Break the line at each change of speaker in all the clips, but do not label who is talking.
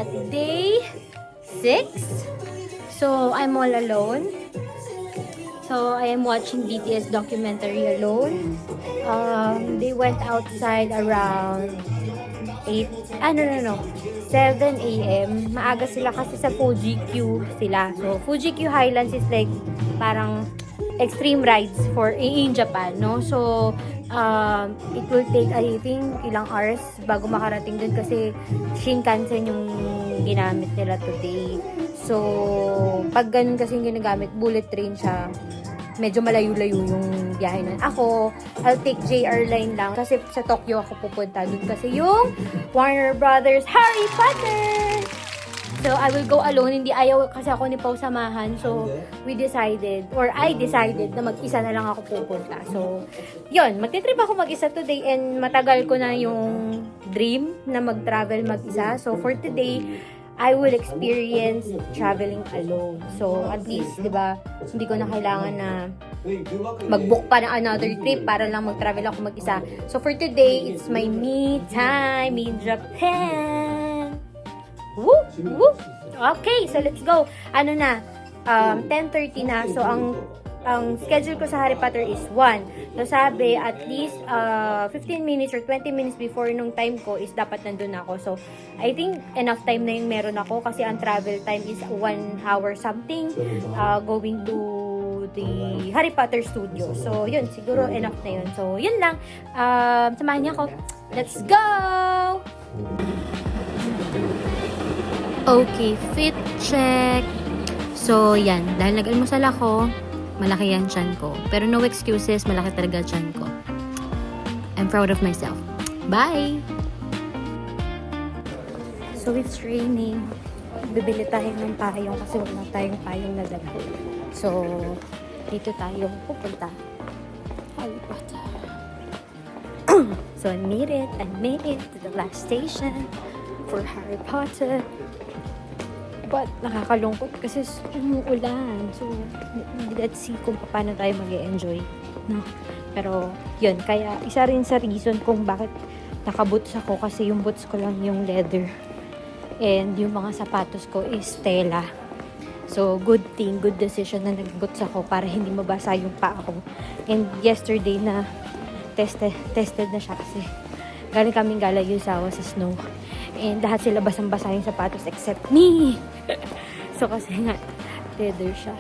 at day 6. So, I'm all alone. So, I am watching BTS documentary alone. They went outside around 8, no, 7 a.m. Maaga sila kasi sa Fuji Q sila. So, Fuji Q Highlands is like parang extreme rides in Japan, no? So, it will take, I think, ilang hours bago makarating dun kasi Shinkansen yung ginamit nila today. So, pag ganun kasi yung ginagamit, bullet train siya, medyo malayo-layo yung biyahe na. Ako, I'll take JR line lang kasi sa Tokyo ako pupunta. Doon kasi yung Warner Brothers Harry Potter! So, I will go alone. Hindi ayaw kasi ako ni Pao samahan. So, I decided na mag-isa na lang ako pupunta. So, yun. Magtitrip ako mag-isa today and matagal ko na yung dream na mag-travel mag-isa. So, for today, I will experience traveling alone. So, at least, di ba, hindi ko na kailangan na mag-book pa ng another trip para lang mag-travel ako mag-isa. So, for today, it's my me time in Japan. Woo! Woo! Okay, so let's go. Ano na? 10:30 na. So, ang schedule ko sa Harry Potter is 1. So, sabi, at least 15 minutes or 20 minutes before nung time ko is dapat nandun ako. So, I think enough time na yung meron ako kasi ang travel time is 1 hour something going to the Harry Potter studio. So, yun, siguro enough na yun. So, yun lang. Samahan niyo ako. Let's go! Okay, fit check. So, yan. Dahil nag-almusal ako, malaki yan tiyan ko. Pero no excuses, malaki talaga tiyan ko. I'm proud of myself. Bye! So, it's raining. Bibili tayo ng payong kasi wala tayong payong na dala. So, dito tayo pupunta. Harry Potter. So, I made it to the last station for Harry Potter. But nakakalungkot kasi umuulan. So, let's see kung paano tayo mag-e-enjoy. No? Pero, yun. Kaya, isa rin sa reason kung bakit nakaboots ako kasi yung boots ko lang yung leather. And yung mga sapatos ko is tela. So, good decision na nag-boots ako para hindi mabasa yung paa ko. And yesterday na tested na siya kasi galing kaming Galayu-Zawa sa snow. And lahat sila basang-basa yung sapatos except me. So, kasi nga, leather siya.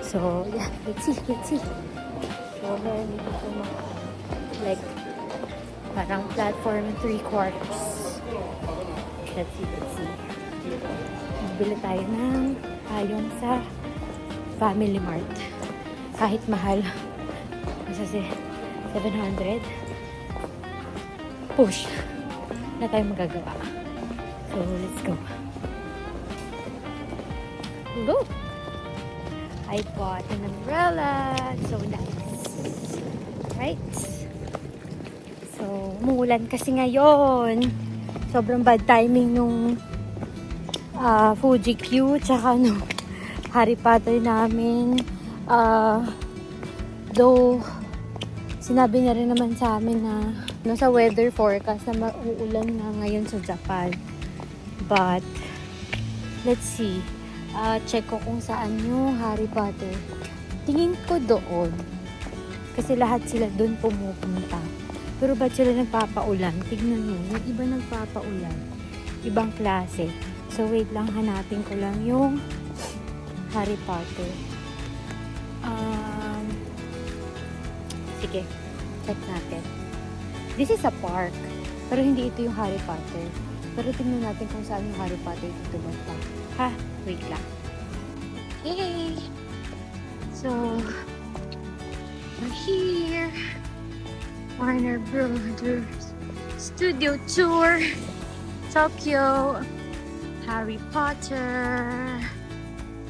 So, yeah. Let's see. So, meron dito mga, like, parang platform 3/4. Let's see. Bili tayo ng payong sa Family Mart. Kahit mahal. Kasi 700. Push. Na tayo magagawa. So, let's go. Go! I bought an umbrella. So nice. Right? So, umuulan kasi ngayon. Sobrang bad timing nung Fuji Q tsaka nung Harry Potter namin. Though, sinabi niya rin naman sa amin na sa weather forecast na mauulan na ngayon sa Japan. But, let's see. Check ko kung saan yung Harry Potter. Tingin ko doon. Kasi lahat sila doon pumupunta. Pero ba't sila nagpapaulan? Tignan mo, yung iba nagpapaulan. Ibang klase. So, wait lang, hanapin ko lang yung Harry Potter. Sige, check natin. This is a park. Pero hindi ito yung Harry Potter. Pero tingnan natin kung saan yung Harry Potter dito basta. Ha? Wait lang. Hey! So, we're here. Warner Brothers Studio Tour. Tokyo. Harry Potter.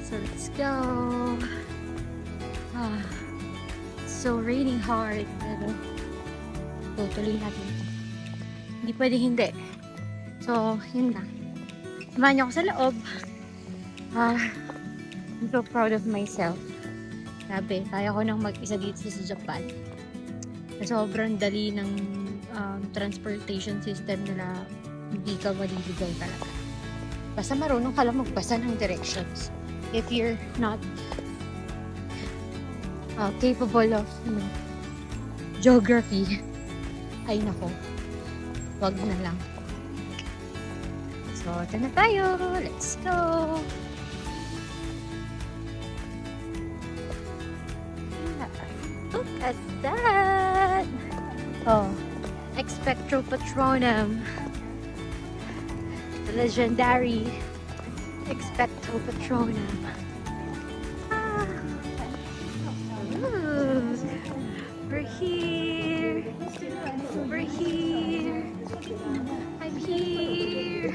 So, let's go. So, raining hard. Pero, tutuloy natin ito. Hindi pwede hindi. So, yun lang. Samahan niyo ako sa loob. I'm so proud of myself. Sabi, kaya ko nang mag-isa dito sa Japan. Sobrang dali ng transportation system nila. Hindi ka maliligaw talaga. Basta marunong ka lang magbasa ng directions. If you're not capable of geography, ay nako, wag na lang. So, ito na tayo. Let's go! Look at that! Oh, Expecto Patronum. The legendary Expecto Patronum. Ah. Ooh. We're here. We're here. I'm here.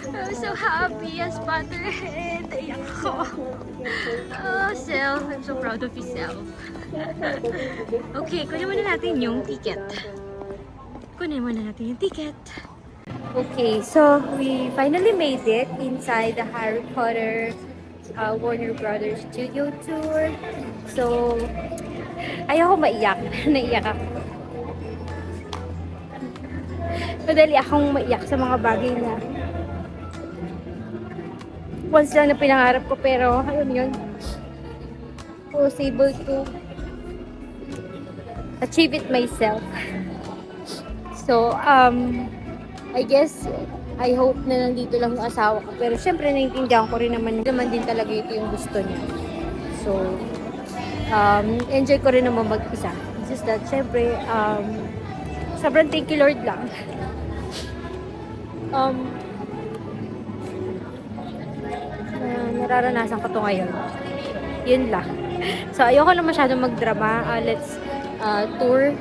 I'm so happy as Potterhead. Ayak ko. Oh, Self. I'm so proud of yourself. Okay, kunin muna natin yung ticket. Okay, so we finally made it inside the Harry Potter Warner Brothers Studio Tour. So, ayoko maiyak. Naiyak ako. Madali akong maiyak sa mga bagay na once lang na pinangarap ko, pero ayun yun. I was able to achieve it myself. So, I guess, I hope na nandito lang yung asawa ko. Pero syempre, naiintindihan ko rin naman din talaga ito yung gusto niya. So, enjoy ko rin naman mag-isa. It's just that, syempre, sobrang thank you Lord lang. Nararanasan ko to ngayon. Yun lang. So, ayoko na masyadong magdrama. Let's tour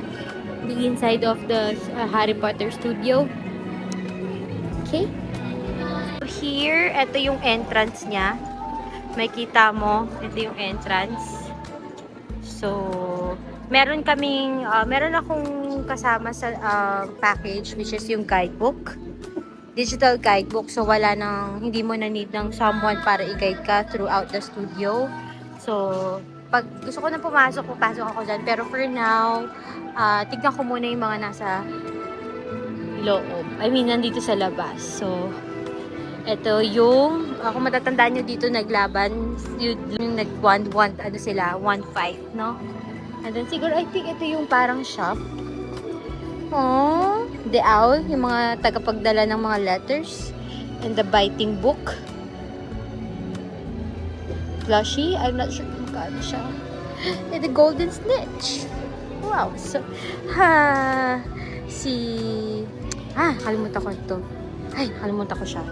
the inside of the Harry Potter studio. Okay? Here, ito yung entrance niya. Makita mo, ito yung entrance. So, meron akong kasama sa package, which is yung guidebook. Digital guidebook. So, hindi mo na need ng someone para i-guide ka throughout the studio. So, pag gusto ko na pumasok ako dyan. Pero for now, tignan ko muna yung mga nasa loob. Nandito sa labas. So, ito yung, kung matatandaan nyo dito, naglaban, yung nag-1-1, 1-5, no? And then, siguro, I think ito yung parang shop. Oh, the owl, yung mga tagapagdala ng mga letters. And the biting book. Plushie, I'm not sure kung magkano siya. And the golden snitch. Wow. So, kalimutan ko ito. Kalimutan ko siya.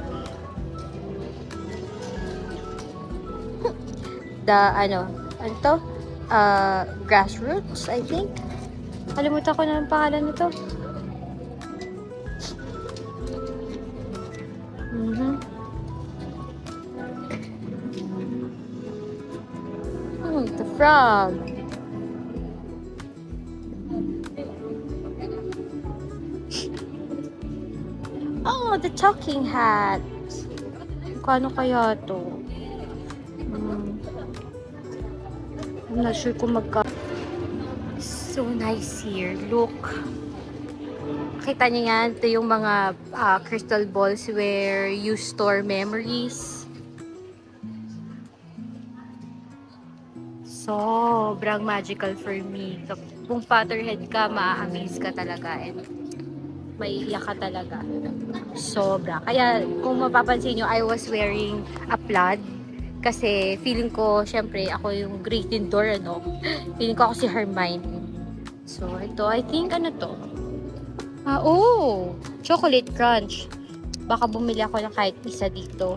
Grassroots, I think. Kalimutan ko na ang pangalan nito. The frog. Oh, the talking hat. Kano kaya to? I'm not sure kung So nice here. Look. Kita niyo yan. Ito yung mga crystal balls where you store memories. Sobrang magical for me. Kung Potterhead ka, ma-amaze ka talaga. And maiiyak ka talaga. Sobra. Kaya kung mapapansin nyo, I was wearing a plaid. Kasi feeling ko, syempre, ako yung Gryffindor, ano? Feeling ko ako si Hermione. So, ito, I think, ano to? Chocolate Crunch. Baka bumili ako ng kahit isa dito.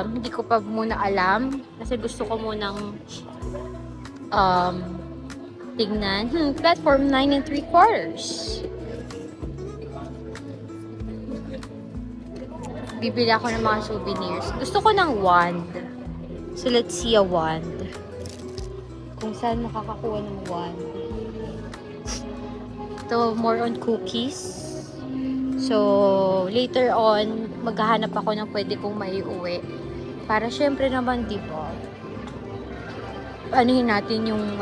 Hindi ko pa muna alam. Kasi gusto ko munang tingnan. Platform 9 3/4. Bibili ako ng mga souvenirs. Gusto ko ng wand. So, let's see a wand. Kung saan makakakuha ng wand. Ito, more on cookies. So, later on, maghahanap ako ng pwede kong maiuwi. Para syempre naman, di ba? Anuhin natin yung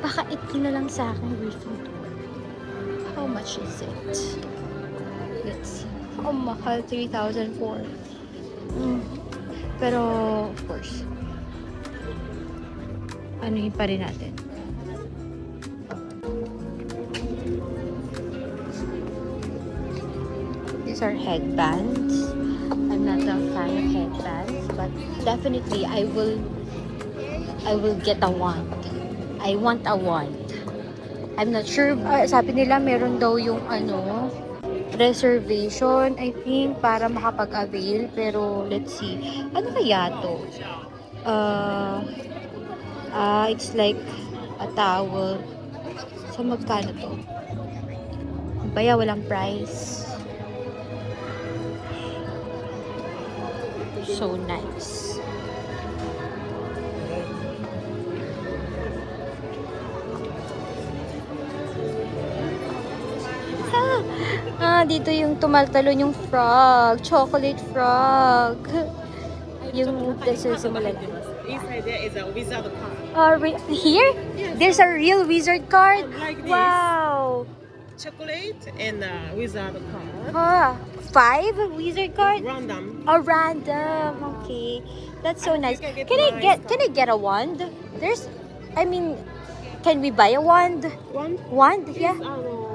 baka 18 na lang sa akin, Gryffindor. How much is it? Let's see. Oh, mahal, 3,004. Mm. Pero, of course, anuhin pa rin natin. These are headbands. I'm not a fan of headbands, but definitely I will get a wand. I want a wand. I'm not sure. Sabi nila meron daw yung reservation, I think, para makapag-avail. Pero let's see. Ano kaya to? It's like a towel. So magkano to? Baya walang price. So nice. Dito yung tumaltalon yung frog. Chocolate frog. Yung simulan.
Inside there is a wizard card.
Here?
Yes.
There's a real wizard card?
Like this.
Wow.
Chocolate and wizard card.
5 wizard card?
Random.
Oh, random. Okay. That's so nice.
Can
Can I get a wand? Can we buy a wand?
One.
Wand? Yeah.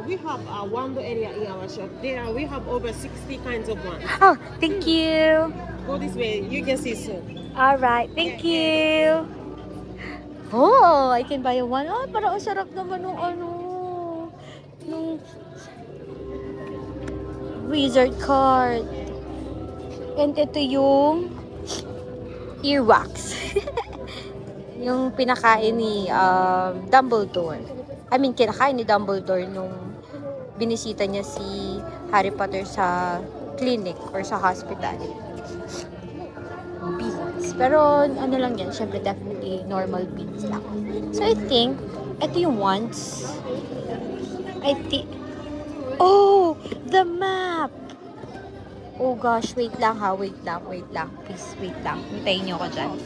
We have a wand area in our shop. There we have over 60 kinds of wands.
Oh, thank you.
Go this way. You can see soon.
All right. Thank you. Oh, I can buy a wand. Oh, parang ang sarap naman nung wizard card. And ito yung earwax. Yung pinakain ni Dumbledore. Kinakain ni Dumbledore nung binisita niya si Harry Potter sa clinic or sa hospital. Beans. Pero ano lang yan, syempre definitely normal beans lang. So I think, ito yung wands. Oh! The map! Oh gosh, wait lang. Please, wait lang. Hintayin niyo ako dyan.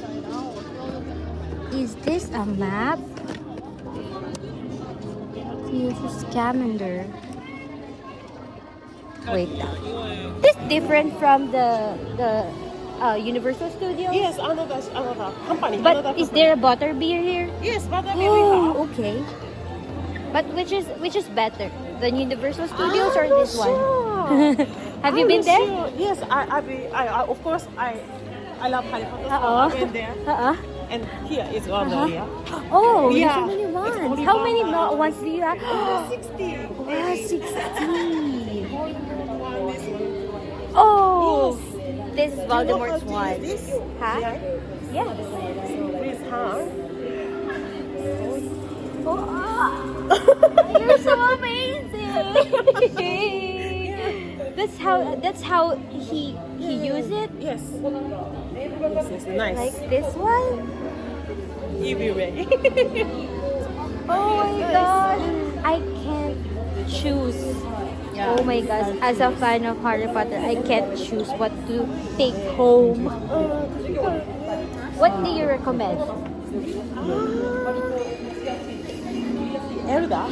Is this a map? This is Scamander. Wait lang. This different from the Universal Studios?
Yes, another company.
But
another
is
company.
there a butterbeer here?
Yes, butterbeer we have.
Oh, okay. But which is better? The Universal Studios or this one?
Sure.
Have you been there?
Sure. Yes, I of course I love Harry Potter. So
Uh-oh.
I've been there. And here is one area.
Oh,
Yeah.
there's so many
It's
ones.
only
How
one,
many ones do you have?
60.
Wow, 60.
One, this one.
Oh, this is
Do you know
Voldemort's
how to
one.
use this?
Huh?
Yeah.
Yeah.
With hand.
You're so amazing. That's how he used it.
Yes. This is nice.
Like this one.
Everywhere.
Oh my gosh. I can't choose. Oh my gosh. As a fan of Harry Potter, I can't choose what to take home. What do you recommend?
Elda.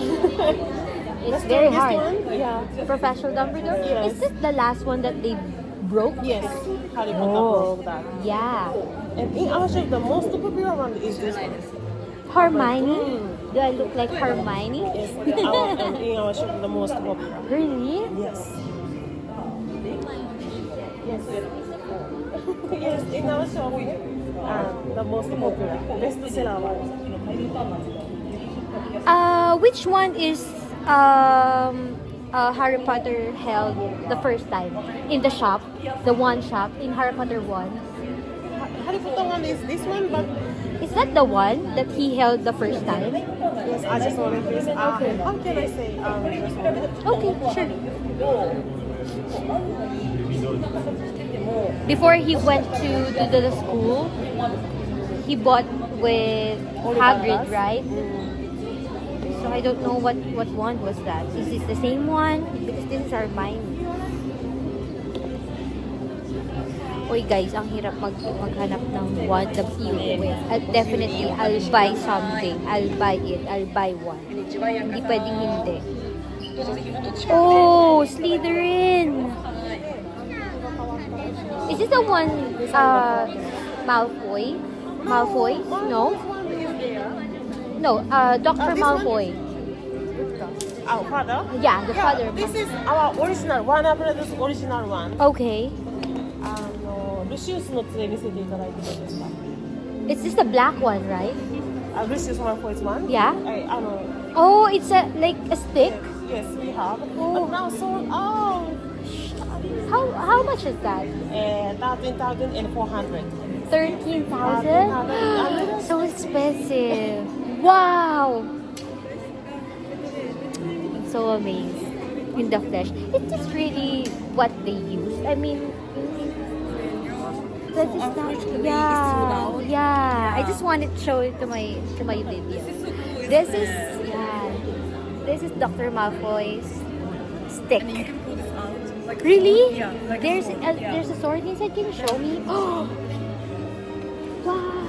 It's very
This
hard.
one? Yeah.
Professor Dumbledore?
Yes.
Is this the last one that they broke?
Yes. Harry Potter
Oh.
broke that.
Yeah.
And in our shop, the most popular one is this one.
Hermione? Do I look like Hermione?
Yes. In our shop, the most popular.
Really?
Yes. Yes, in our shop, the most popular, best seller one.
Which one is Harry Potter held the first time in the shop, the one shop in Harry Potter 1?
Harry Potter one is this one, but
Is that the one that he held the first time?
yes, I just wanted this. How can I say this one?
Okay, sure. Before he went to the school, he bought with Hagrid, right? So I don't know what wand was that. Is this the same one? Because this is Hermione. Oy guys, ang hirap maghanap ng wand na POS. Definitely, I'll buy something. I'll buy it. I'll buy one. Hindi pwedeng hindi. Oh, Slytherin! Is this the one, Malfoy? Malfoy? No? No, Dr.
this one?
Malfoy.
Our father.
Yeah, the father.
This is our original Warner Brothers original one.
Okay.
ルシウスの杖見せていただいてもいいですか？
It's just the black one, right?
ルシウスワンフォイスワン。
Yeah?
はい
Oh, it's like a stick?
Yes, we have.
Oh.
But now sold
How much is that?
13,400.
13,000? So expensive. Wow! I'm so amazed in the flesh. Is this really what they use? I mean, that is not, yeah. I just wanted to show it to my video. This is Dr. Malfoy's stick.
And you can pull this out. Like
Really?
Yeah. Like
There's
a sword.
there's a sword inside. Can you show me? Oh, wow!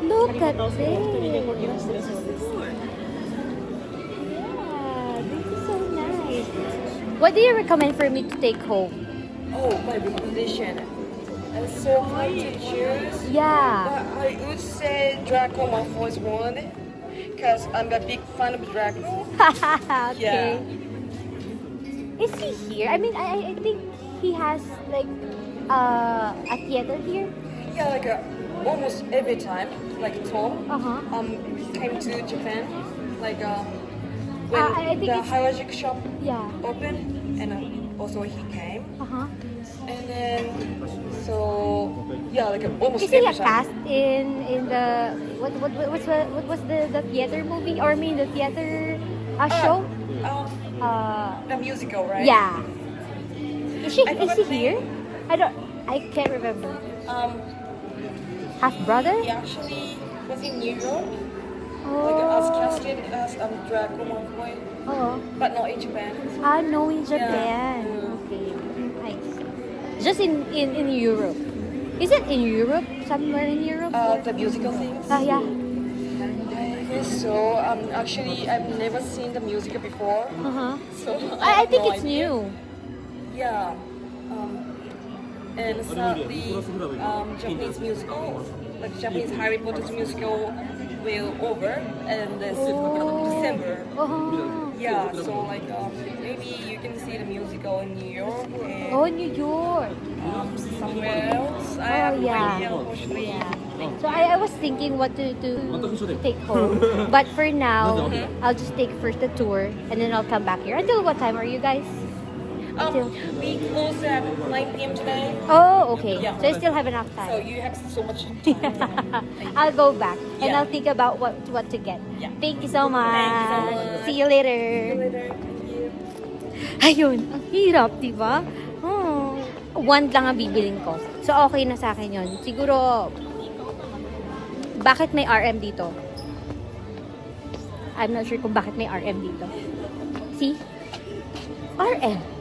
Look at this. Yeah, this is so nice. What do you recommend for me to take home?
Oh, my recommendation. It's so hard to choose.
Yeah.
But I would say Draco Malfoy's one. Because I'm a big fan of Draco.
Okay. Is he here? I mean, I think he has like a theater here.
Yeah, like almost every time, like Tom
Uh-huh.
came to Japan, like when
I think
the
it's-
Harajuku shop
Yeah.
opened, and also he came,
Uh-huh.
and then so yeah, like almost
Is he
every
a
time.
cast in the what was the theater movie, or I mean the theater show?
The musical, right?
Yeah. Is he
I forgot the
here? I can't remember. Half brother?
He actually was in New York, like as
Oh.
casted as Draco Malfoy,
Oh.
but not in Japan.
No, in Japan. Okay. Nice. Just in Europe. Is it in Europe? Somewhere in Europe?
The musical things.
Yeah.
I guess so. Actually, I've never seen the musical before,
Uh-huh.
so
I
have
think
no
it's
idea.
new.
Yeah. And sadly, Japanese musical, like Japanese Harry Potter's musical, will over and this December.
Oh.
Yeah, so like maybe you can see the musical in New York and
Oh, New York.
somewhere else. I have no
yeah.
idea, unfortunately.
So I was thinking what to take home. But for now, I'll just take first the tour and then I'll come back here. Until what time are you guys?
We close at 9 p.m. today,
Oh, okay.
Yeah.
So I still have enough
so
time.
you have so much time.
I'll go back and
Yeah.
I'll think about what to get.
Yeah.
Thank you so much.
Thank you so much.
See you later.
Later.
Ayun, ang hirap, di ba? One lang ang bibiling ko. So, okay na sa akin yun. Siguro, bakit may RM dito? I'm not sure kung bakit may RM dito. See? RM.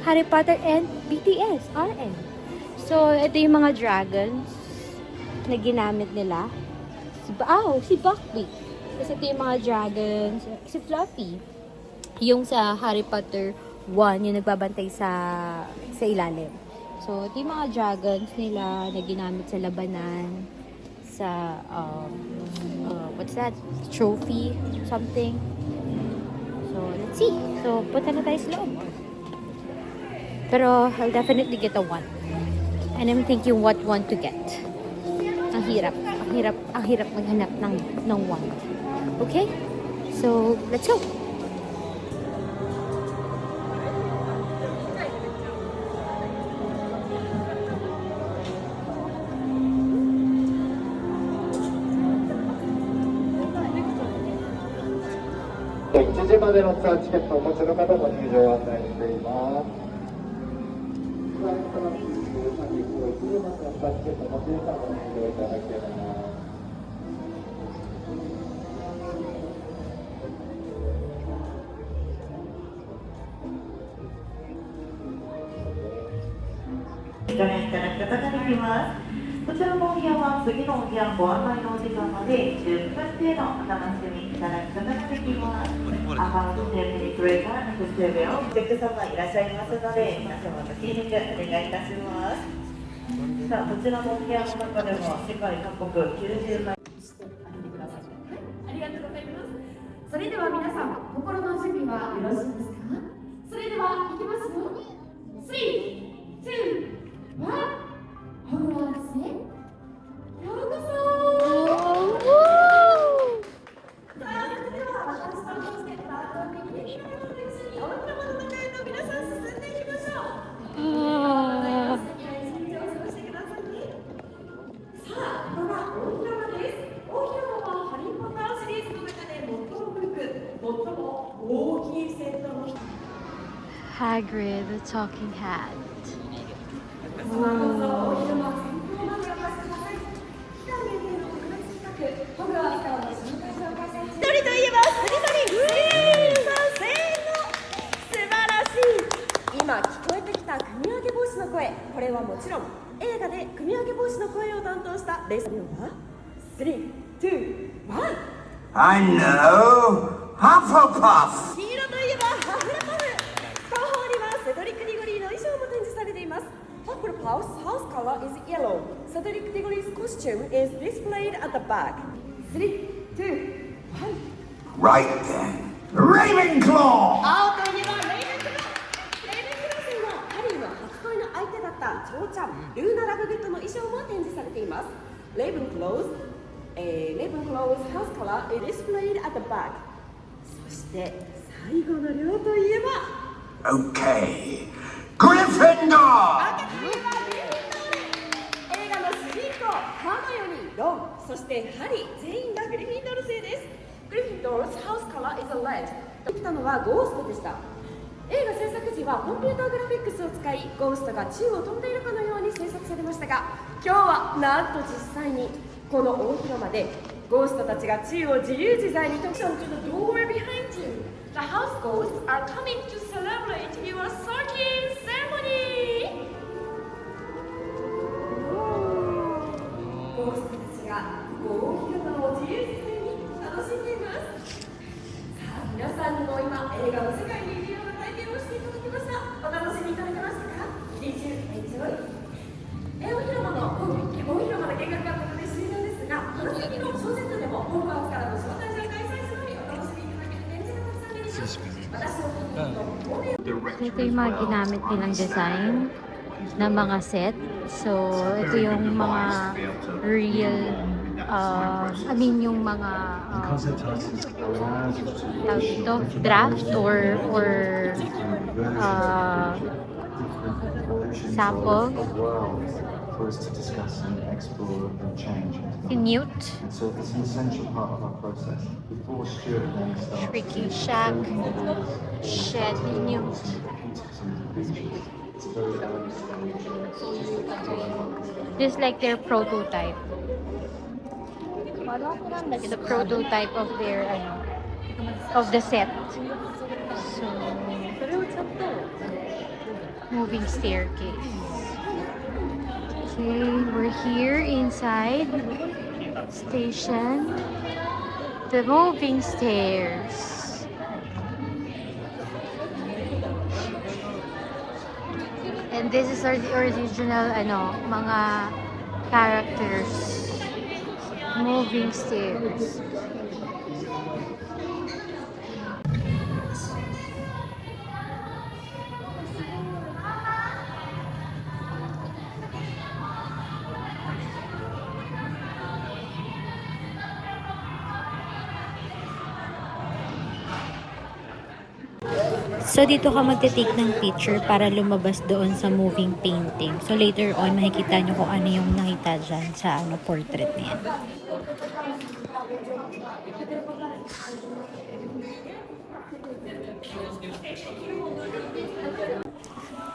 Harry Potter and BTS. RM. So, ito yung mga dragons na ginamit nila. Si Buckbeak. Kasi ito yung mga dragons. Si Fluffy. Yung sa Harry Potter 1, yung nagbabantay sa ilalim. So, ito yung mga dragons nila na ginamit sa labanan. Sa, what's that? Trophy? Something. So, let's see. So, punta na tayo sa loob. Pero, I'll definitely get a one. And I'm thinking what one to get. Ang hirap maghanap ng one. Okay? So, let's go.1
時までのツアーチケットをお持ちの方も入場を案内しています。ツアーに楽しみに13時以降1時までのツアーチケットをお持ちの方も入場いただけます。
ご覧いただくことができます。こちらのお部屋は次のお部屋ご案内のお時間まで10分程度お楽しみただくことができます。アカウントテレビクレーターの数秒お客様いらっしゃいますので、皆様ご協力お願いいたします。さあ、こちらのお部屋の中でも世界各国90万
ありがとうございます。それでは皆さん、心の準備はよろしいですか？それでは、いきますよ。3、2、1、ホグワーツへようこそ。さあ、それでは私とそしてパートナーの皆さんと一緒にお風呂の中へと皆さん進んでいきましょう。素敵な一日を過ごしてくださいね。さあ、ここが大広間です。大広間はハリー・ポッターシリーズの中で最も古く、最も大きいセットの一つ。
Hagrid, the talking hat.
どうぞ大広間先頭までお越しください。期間限定の特別企画、ホグワーツからの新会場開催中。一人といえばスリトリン。せーの、素晴らしい。今聞こえてきた組み上げ帽子の声、これはもちろん映画で組み上げ帽子の声を担当したレスリンは3、2、1。
I know! Hufflepuff!
黄色といえばハフレパフ。後方にはセドリック・ディゴリーの衣装も展示されています。Hufflepuff's house color is yellow. Cedric Diggory's costume is displayed at the back. 3, 2, 1.
Right then. Ravenclaw!
青といえばレイベンクロー。レイベンクロー生のハリーの初恋の相手だったチョウちゃん、ルーナ・ラブグッドの衣装も展示されています。Ravenclaw's house color is displayed at the back. そして最後の寮といえば
Okay. Gryffindor!
赤といえばグリフィンドール。映画の主人公ハーマイオニー、ロン、そしてハリー全員がグリフィンドール生です。グリフィンドール house color is red。来たのはゴーストでした。映画制作時はコンピューターグラフィックスを使い、ゴーストが宙を飛んでいるかのように制作されましたが、今日はなんと実際にこの大広間でゴーストたちが宙を自由自在に飛び込んで to the door behind you. The house ghosts are coming to celebrate your sorting ceremony. ゴーストたちが大広間を自由自在に楽しんでいます。さあ、皆さんにも今映画の世界にいるような体験をしていただきました。お楽しみいただけましたか？ Did you enjoy? 大広間の見学がここで終了ですが、この先の小説でもホグワーツからの招待状を開催するのにお楽しみいただける展示がたくさん出てきます。私の
Ito yung mga ginamit nilang design na mga set. So, ito yung mga real, yung mga draft or sample.
For us to discuss and explore and change.
Newt,
And so it's an essential part of our process. Before Stuart then starts
Shrieking Shack, Shed Newt.
it's a very early stage.
This is like their prototype. It's a prototype of their, of the set. So, moving staircase. Okay, we're here inside station. The moving stairs. And this is the original, mga characters. Moving stairs. So, dito ka magte-take ng picture para lumabas doon sa moving painting. So, later on, makikita nyo kung ano yung nakita dyan sa portrait na yan.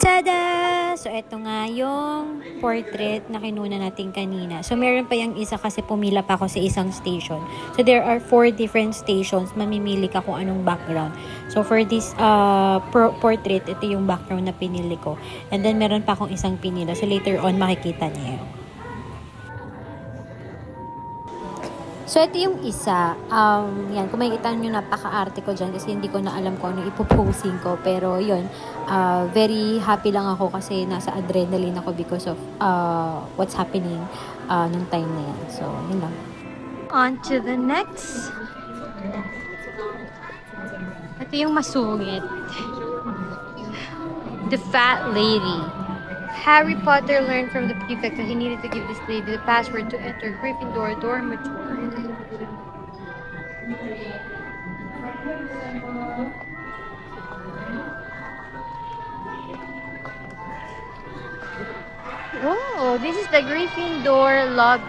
Tada! So, eto nga yung portrait na kinuna natin kanina. So, meron pa yung isa kasi pumila pa ako sa isang station. So, there are 4 different stations. Mamimili ka kung anong background. So, for this portrait, ito yung background na pinili ko. And then, meron pa akong isang pinila. So, later on, makikita niyo yun. So, ito yung isa. Yan, kung makikita nyo, napaka-arte ko dyan kasi hindi ko na alam kung ano ipoposing ko. Pero, yun, very happy lang ako kasi nasa adrenaline ako because of what's happening nung time na yan. So, yun lang. On to the next. Ito yung masungit. The Fat Lady. Harry Potter learned from the prefect that he needed to give this lady the password to enter Gryffindor dormitory. Oh, this is the Gryffindor lobby.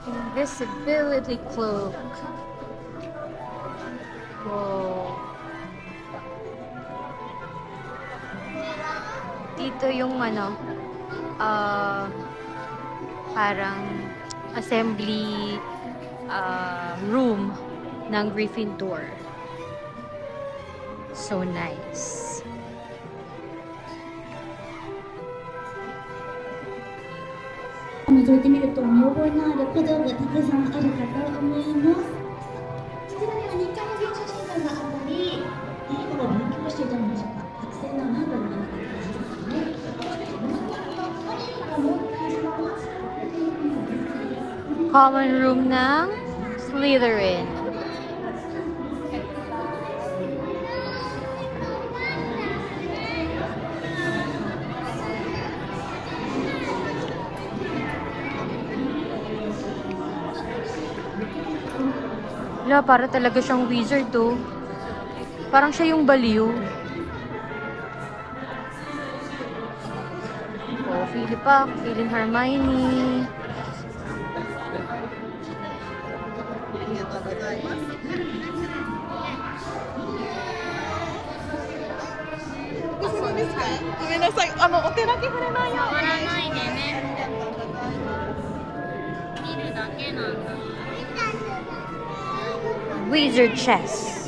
Invisibility cloak. Whoa. Dito yung parang assembly room ng Gryffindor. So nice.
覗いてみると見覚えのある古道がたくさんあるかと思います。こちらには日課の描写シーンがあったり、英語を勉強していたのでしょうか。学生の何度もあったりしますね。
Common room ng Slytherin. Wala, para talaga siyang wizard to. Parang siya yung baliw. Oh, Philippa, feeling Hermione. Wizard chess.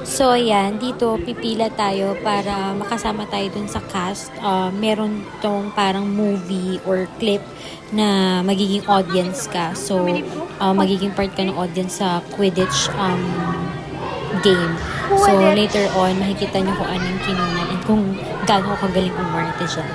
So, yan. Dito, pipila tayo para makasama tayo dun sa cast. Meron tong parang movie or clip na magiging audience ka. So, magiging part ka ng audience sa Quidditch game. So, later on, makikita nyo kung anong kinunan and kung gaano kagaling umarte siya.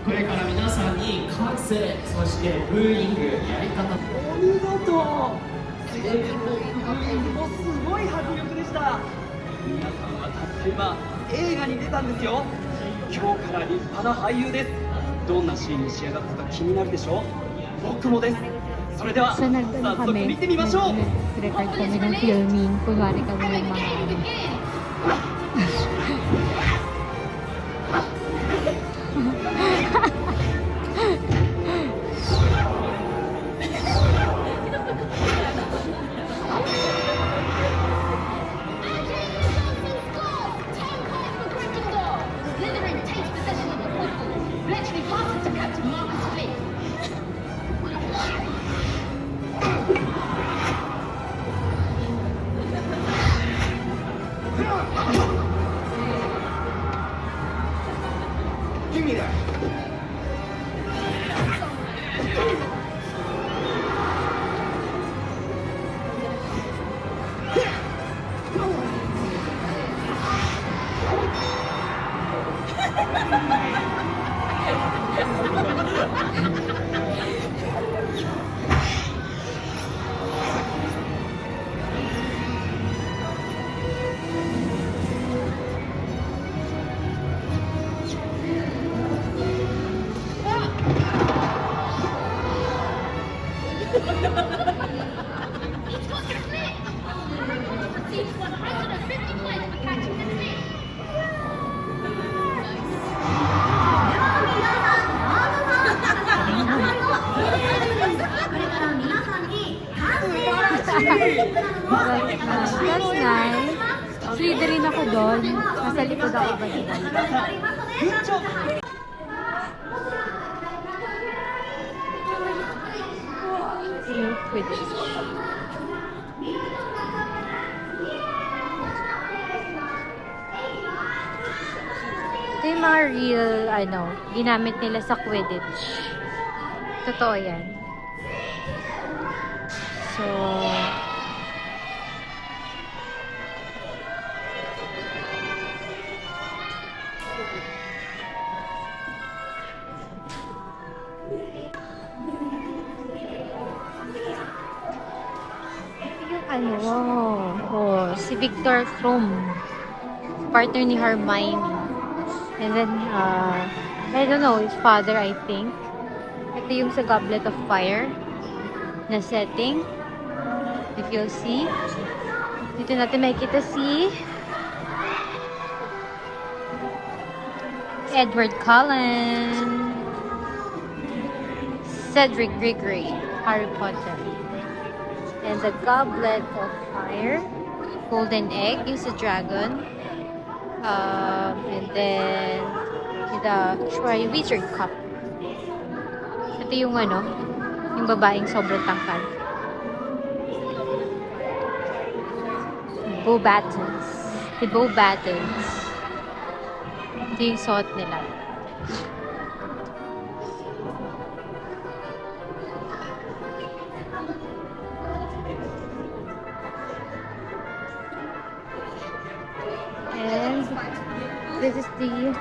これから皆さんに感性、そしてブーイングやり方。お見事。正義もブーイングもすごい迫力でした。皆さんはたった今映画に出たんですよ。今日から立派な俳優です。どんなシーンに仕上がったか気になるでしょう。僕もです。それでは早速見てみましょう。
Record kami ng filming. Kunwari kami ng mga That's nice. Slytherin ako doon. Nasa likod ako ba dito? Quidditch. Ito yung mga real, ginamit nila sa Quidditch. Totoo yan. So, si Victor Krum, partner ni Hermione. And then, I don't know, his father, I think. Ito yung sa Goblet of Fire na setting. If you'll see. Dito natin makikita si Edward Cullen, Cedric Diggory, Harry Potter. And the Goblet of Fire, Golden Egg, yung sa dragon. And then the Wizard Cup. Ito yung yung babaeng sobrang tangkad. Bow Battles. The Bow Battles. Ito yung suot nila. And this is the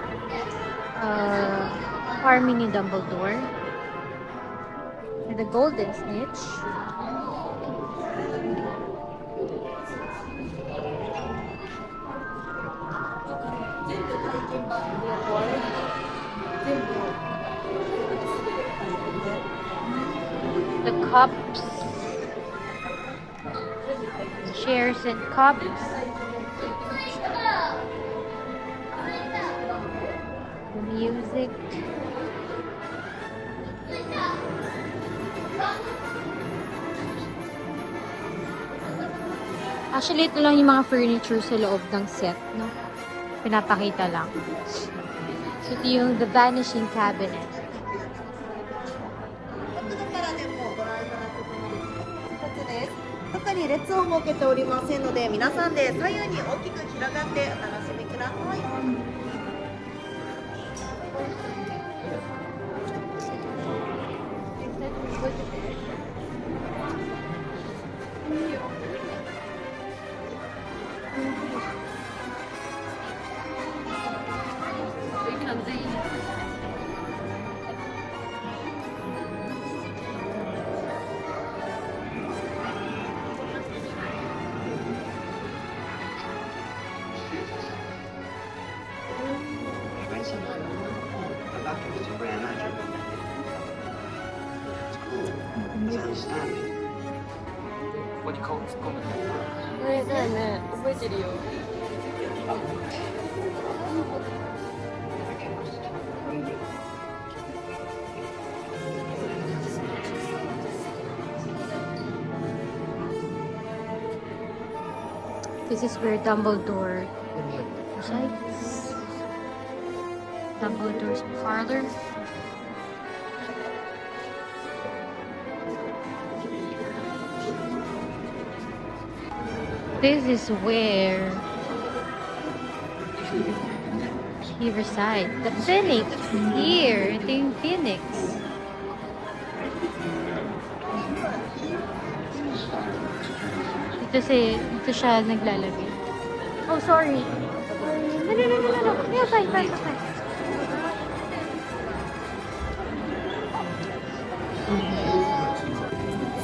army ni Dumbledore. And the Golden Snitch. The cups. Chairs and cups. The music. Actually, ito lang yung mga furniture sa loob ng set, no? Pinapakita lang. So, ito yung The Vanishing Cabinet.
特に列を設けておりませんので、皆さんで左右に大きく広がってお楽しみください。
ここに顔突っ込む。
覚えてるよ。
This is where Dumbledore resides. Dumbledore's parlor. This is where he resides. The Phoenix here. Ito yung Phoenix. Ito siya naglalagay. Oh, sorry. No. Yeah, fine.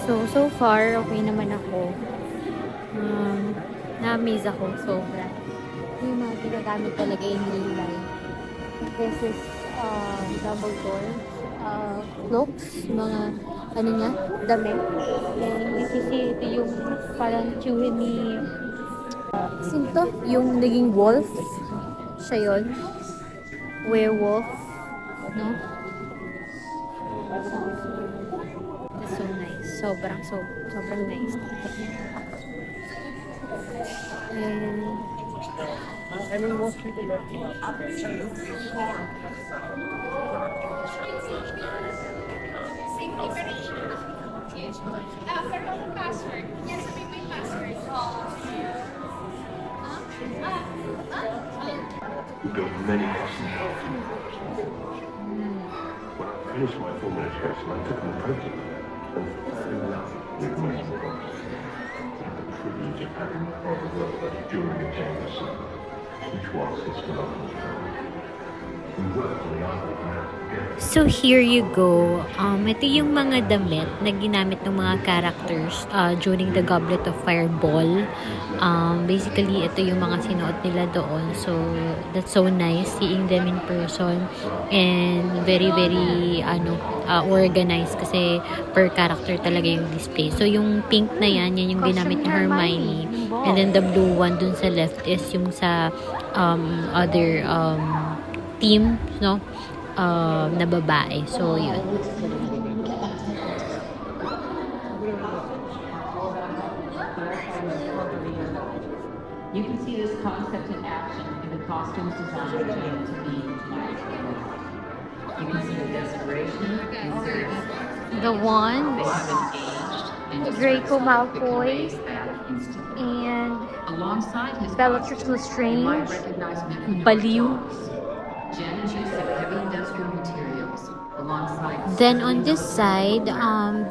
So far, okay naman ako. Na-amaze ako sobra. Yung mga ginagamit talaga yung nilay. This is Dumbledore. Cloaks, mga niya, dami. And this is ito yung parang chewin ni sinto, yung naging wolf. Siya yun. Werewolf. No? That's so nice. Sobrang nice. And
We've got many questions. When I finished my formal education, I took an apprentice and fell in love with medical doctors. I had the privilege of having my father work during the James, which was his phenomenal. We worked on the Ivory Ground together.
so here you go. Ito yung mga damit na ginamit ng mga characters during the Goblet of Fire Ball. Basically, ito yung mga sinuot nila doon. So, that's so nice seeing them in person. And very, very organized kasi per character talaga yung display. So, yung pink na yan yung ginamit ni Hermione. And then the blue one dun sa left is yung sa other team, no? Na babae. So, yun.
You can see this concept in action in the costumes designer team to be You can see the desperation and seriousness.
The Wands,
They have engaged and
Draco Malfoy,
instantly.
and
Alongside his
Bellatrix
costumes,
Lestrange,
you might recognize many
Baliw.
Jen's use of heavy industrial materials alongside
Then on this side,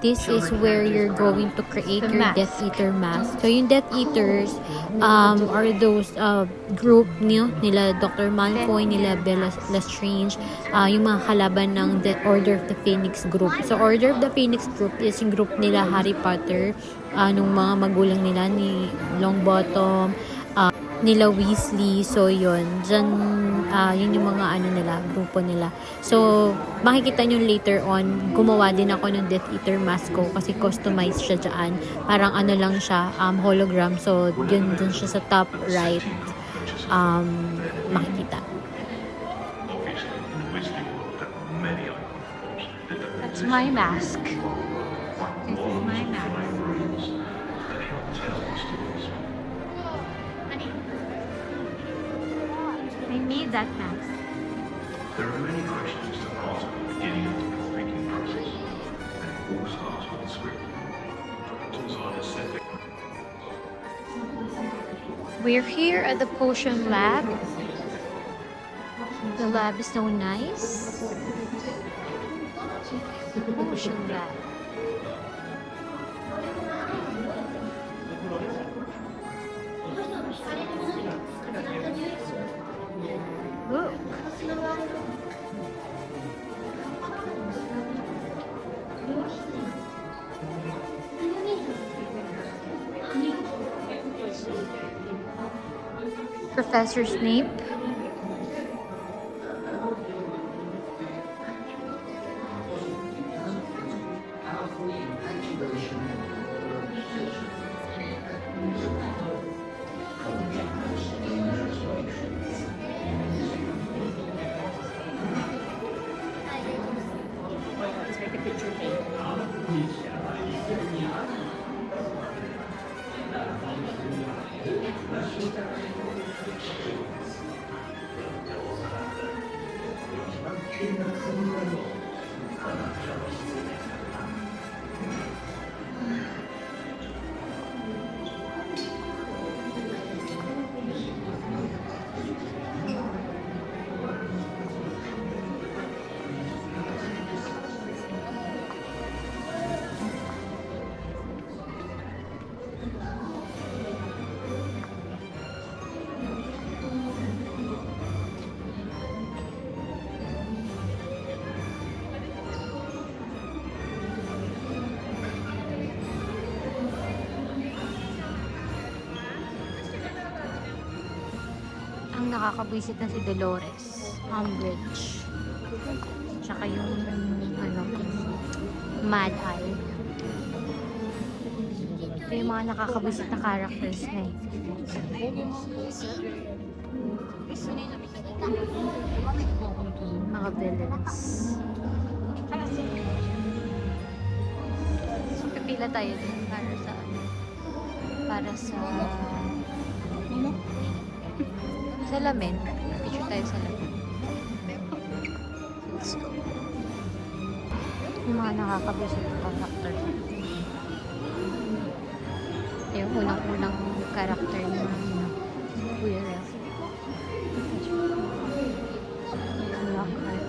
this is where you're going to create your Death Eater mask. So yung Death Eaters are those group nila Dr. Malfoy, nila Bella Lestrange, yung mga kalaban ng the Order of the Phoenix group. So Order of the Phoenix group is yung group nila Harry Potter, nung mga magulang nila ni Longbottom, nila Weasley. So yun yun yung mga grupo nila. So makikita nyo later on, gumawa din ako ng Death Eater mask ko kasi customized siya dyan. Parang lang siya, hologram. So dun siya sa top right, makikita.
Obviously, in the Wizarding world, there are many icons that don't
That's
exist.
my mask.
This is my mask. That help tell the stories.
I made that mask.
There are many questions that ask at the beginning of the thinking process, and it all starts with the script. Designers set their
We're here at the potion lab. The lab is so nice. Potion lab. Look. Professor Snape. Ang nakakabwisit na si Dolores Umbridge, tsaka yung Mad Eye. Ito yung mga nakakabwisit na characters na mga villains. Pila tayo din para sa salamin. Picture tayo sa salamin. Let's go. Yung mga nakakabisit na character. Yung unang-unang character ni Kuya Ref. Lockhart.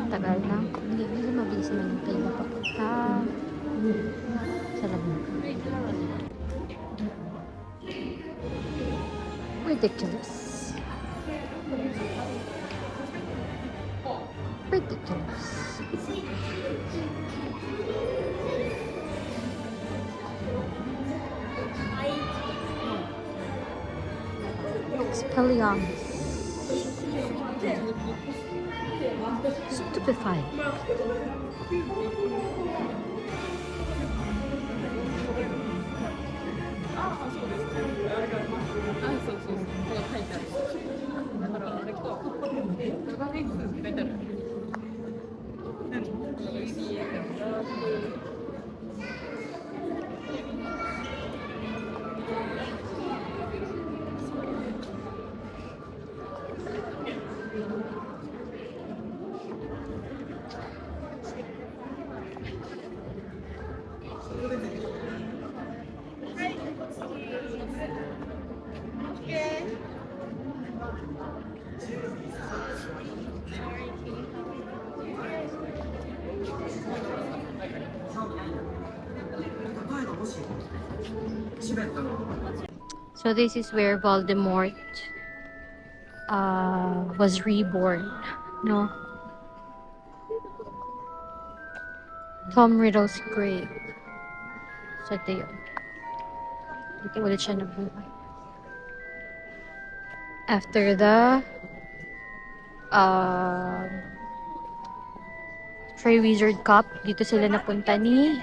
Tagal na. Hindi mabilis na yung tayo papunta sa labing. Ridiculous. Ridiculous. Expelliarmus. Stupefied. So this is where Voldemort was reborn, no? Tom Riddle's grave. So ito yun. Dito ulit siya nabuhay. After the Triwizard Cup, dito sila napunta ni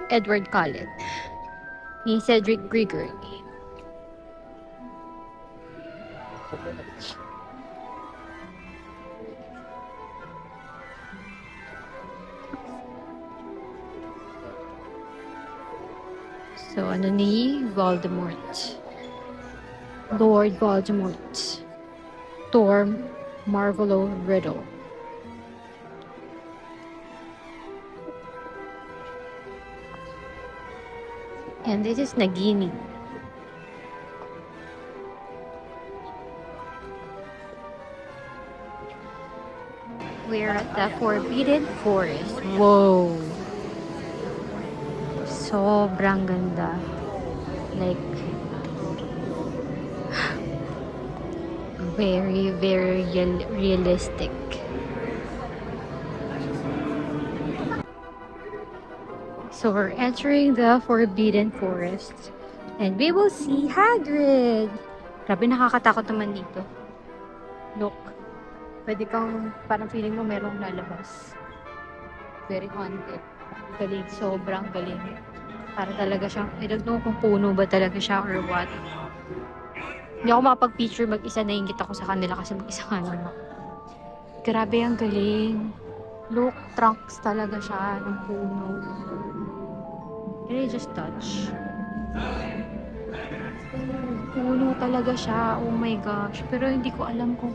Edward Cullen, ni Cedric Diggory. So, ano ni Voldemort? Lord Voldemort. Torm Marvolo Riddle. And this is Nagini. We're at the Forbidden Forest. Whoa! Sobrang ganda. Like, very, very realistic. So we're entering the Forbidden Forest and we will see Hagrid. Grabe, nakakatakot naman dito. Look. Pwede kang, parang feeling mo merong lalabas. Very haunted. Galing, sobrang galing. Para talaga siyang, I don't know kung puno ba talaga siya or what. Hindi ako makapag-picture mag-isa, naingit ako sa kanila kasi mag-isa ka naman. Grabe, ang galing. Look, trunks talaga siya ng puno. Can I just touch? Puno talaga siya. Oh my gosh. Pero hindi ko alam kung...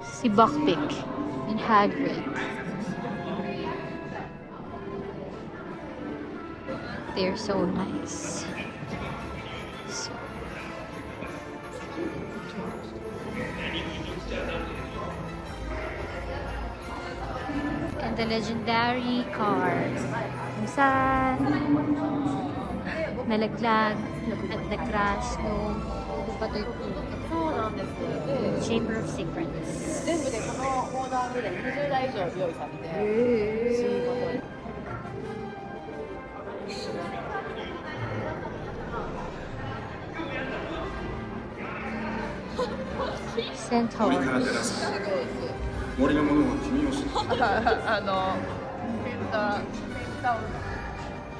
Si Buckbeak and Hagrid. They're so nice. So... And the legendary cars. Kung saan nalaglag at na-crash nung Chamber of Secrets. Centaur.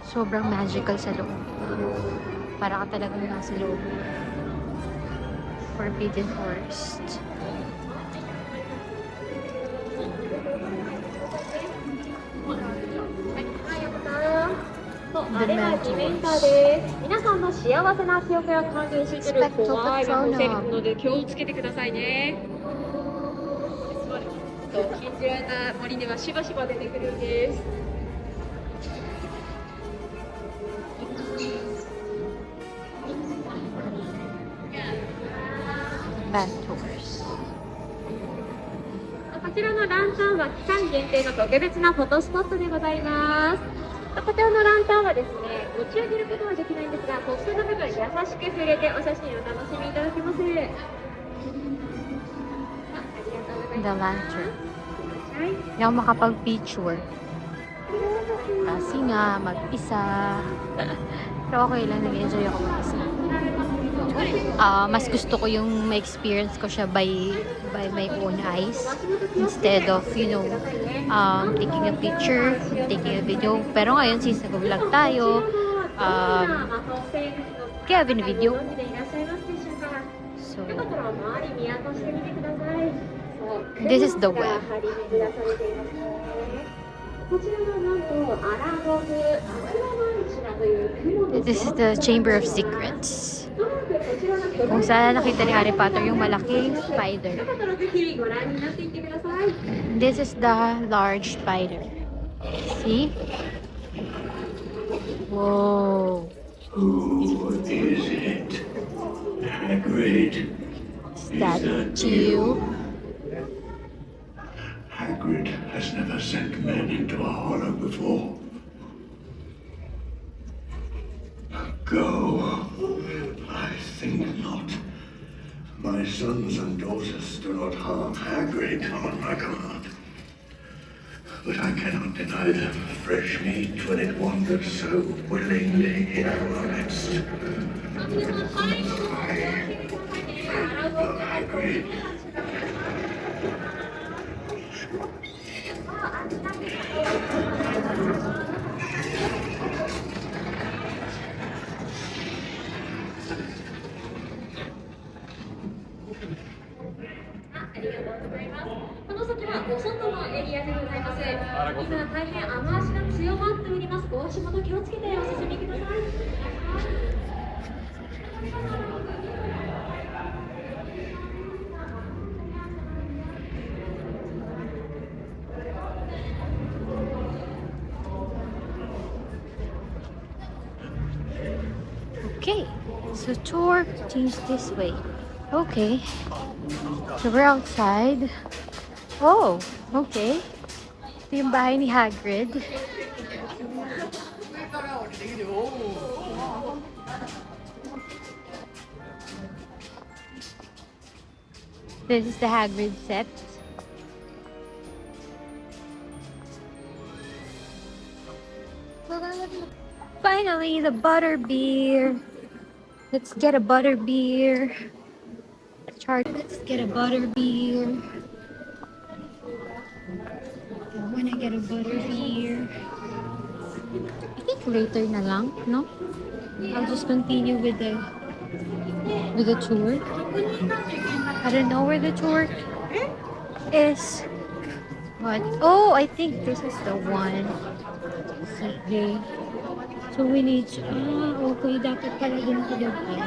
Sobrang magical sa loob. Para ka talagang nasa loob. Forbidden Forest. Mentors.
こちらのランタンは期間限定の特別なフォトスポットでございます。こちらのランタンはですね、持ち上げることはできないんですが、ポップの部分優しく触れてお写真をお楽しみいただけます。
The lantern. Hindi ako makapag-picture. Kasi nga, mag-isa. Pero okay lang, nag-enjoy ako mag-isa. Mas gusto ko yung ma-experience ko siya by my own eyes instead of, taking a picture, taking a video. Pero ngayon, since nag-vlog tayo, kaya video. So, this is the well. This is the Chamber of Secrets. Kung saan nakita ni Harry Potter yung malaking spider. This is the large spider. See? Whoa.
Who is it? Hagrid.
Statue.
Hagrid has never sent men into a hollow before. Go. I think not. My sons and daughters do not harm Hagrid on my command. But I cannot deny them fresh meat when it wanders so willingly in our midst. I love Hagrid.
Okay, so tour change this way. Okay, so we're outside. Oh, okay. Ito yung bahay ni Hagrid. This is the Hagrid set. Finally, the butterbeer. Let's get a butterbeer. Let's get a butterbeer. I wanna get a butterbeer. I think later na lang, no? I'll just continue with the tour. I don't know where the tour is. But oh, I think this is the one. Okay. So we need to, okay, dapat pala din ko dapat.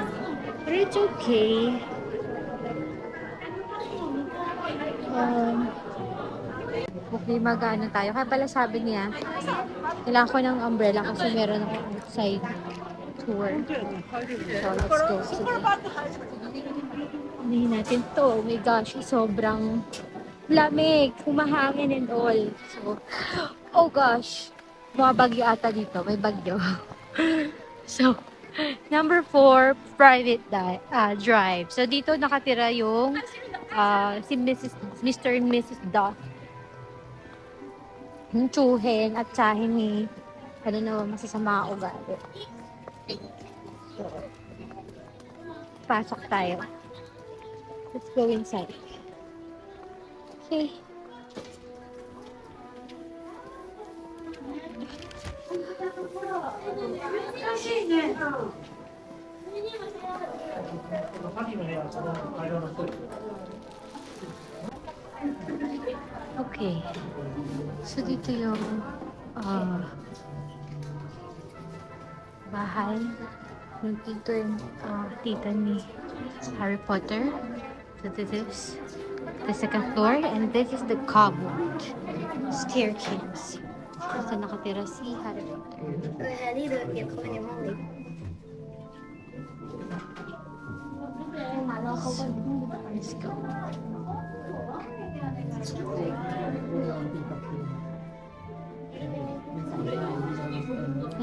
But it's okay. Okay, mag-ano tayo. Kaya pala sabi niya, kailangan ko ng umbrella kasi meron ako outside tour. So, let's go. Hindi natin to. Oh my gosh, sobrang lamig, humahangin and all. So, oh gosh, mga bagyo ata dito. May bagyo. So, number 4, private drive. So, dito nakatira yung si Mr. and Mrs. Duff. Yung tsuhin at tsahin ni masasama ugali. So, pasok tayo. Let's go inside. Okay. Okay. So, dito yung bahay ng tita ni Harry Potter. So, this is the second floor, and this is the cobbled staircase. So, nakatira si Harry Potter. Let's go.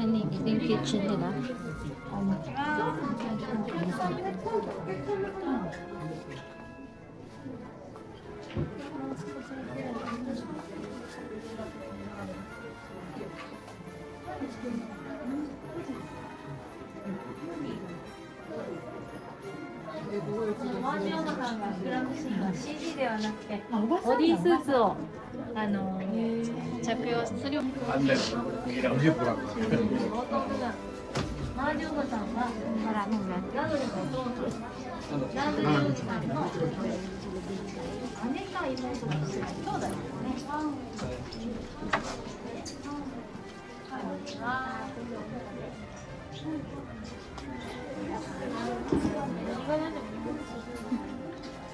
Ano yung kitchen nila?
CG ではなくてボディースーツを着用するようにマージョンさんはラドルの弟ラドルさんの姉か妹の兄弟ですね。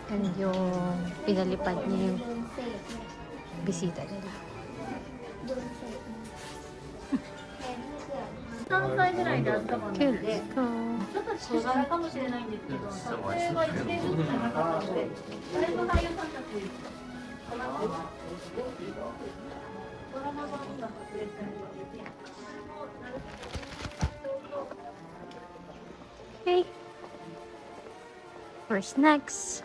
Yan yung pinalipad niya yung bisita nila.
3歳ぐらいで預かったので、ちょっと小柄かもしれないんですけど、撮影は1年ずつじゃなかったので、それと俳優さんたち、ドラマ版が撮影したりとかで、
Okay. For snacks.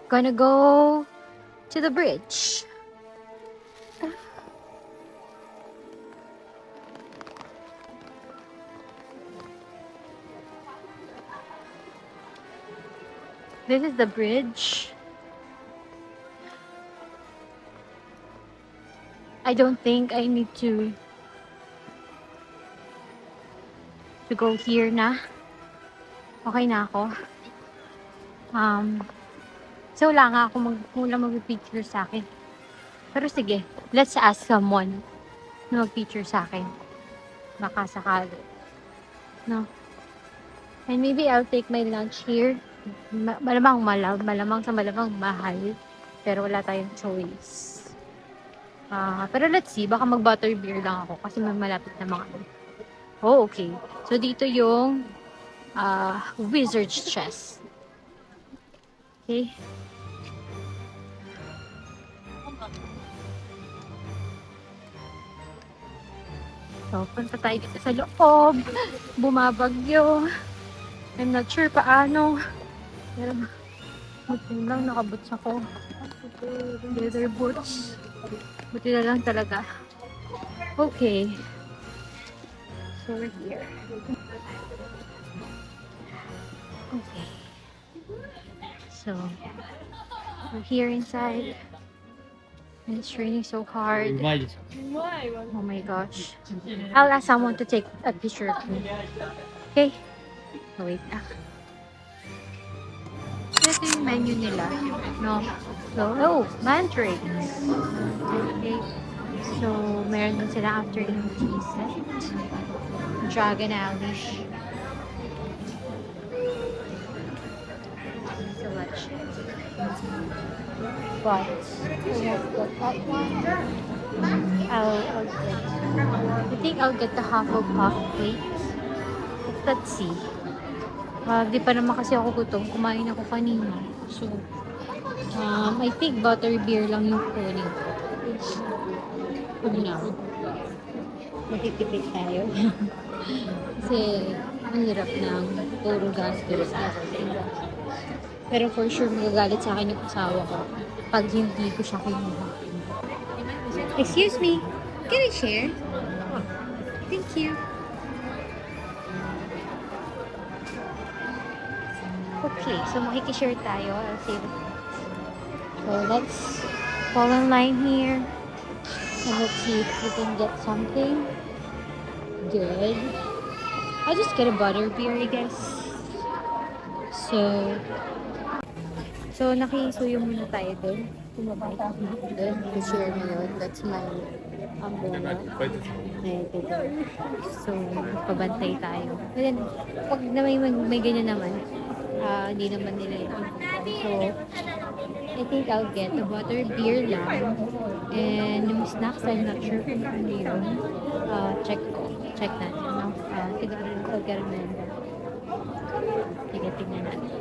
Gonna go to the bridge. This is the bridge. I don't think I need to go here na. Okay na ako. So wala nga ako mag-picture sa akin. Pero sige, let's ask someone na mag-picture sa akin. Baka sakali. No? And maybe I'll take my lunch here. Malamang sa malamang mahal. Pero wala tayong choice. Pero let's see, baka mag-butterbeer lang ako kasi may malapit na mga. Oh, okay. So dito yung wizard's chess. Okay. So, punta tayo dito sa loob. Bumabagyo. I'm not sure paano. Pero, buti lang nakaboots ako. Leather boots. Buti na lang talaga. Okay. So, we're here. Okay. So, we're here inside. And it's raining so hard. Oh my gosh. I'll ask someone to take a picture of me. Okay? Oh, wait. Ito yung menu nila. No? So, oh, mantras. Okay. So, meron din sila afternoon tea set. Dragon Alley. Selection. But, that one. I think I'll get the Hufflepuff plate. Let's see. Di pa naman kasi ako gutom. Kumain ako kanina. So, I think butterbeer lang yung kunin ko. Ano na? Matitipid tayo. Kasi, ang hirap ng puro gastos. Pero for sure, magagalit sa akin yung asawa ko pag hindi ko siya kinuha. Excuse me, can I share? Thank you. Okay, so makikishare tayo. I'll save it. So let's fall in line here. And let's see if we can get something. good. I'll just get a butter beer, I guess. So nakisuyo muna tayo dun. Tumabay. Dun, share na yun. That's my umbrella. So, pabantay tayo. And then, pag na may ganyan naman, hindi naman nila yun. So, I think I'll get the butter beer lang. And yung snacks, I'm not sure kung ano yun. Check natin. No? Siguro, I'll get a member. Sige, tingnan natin.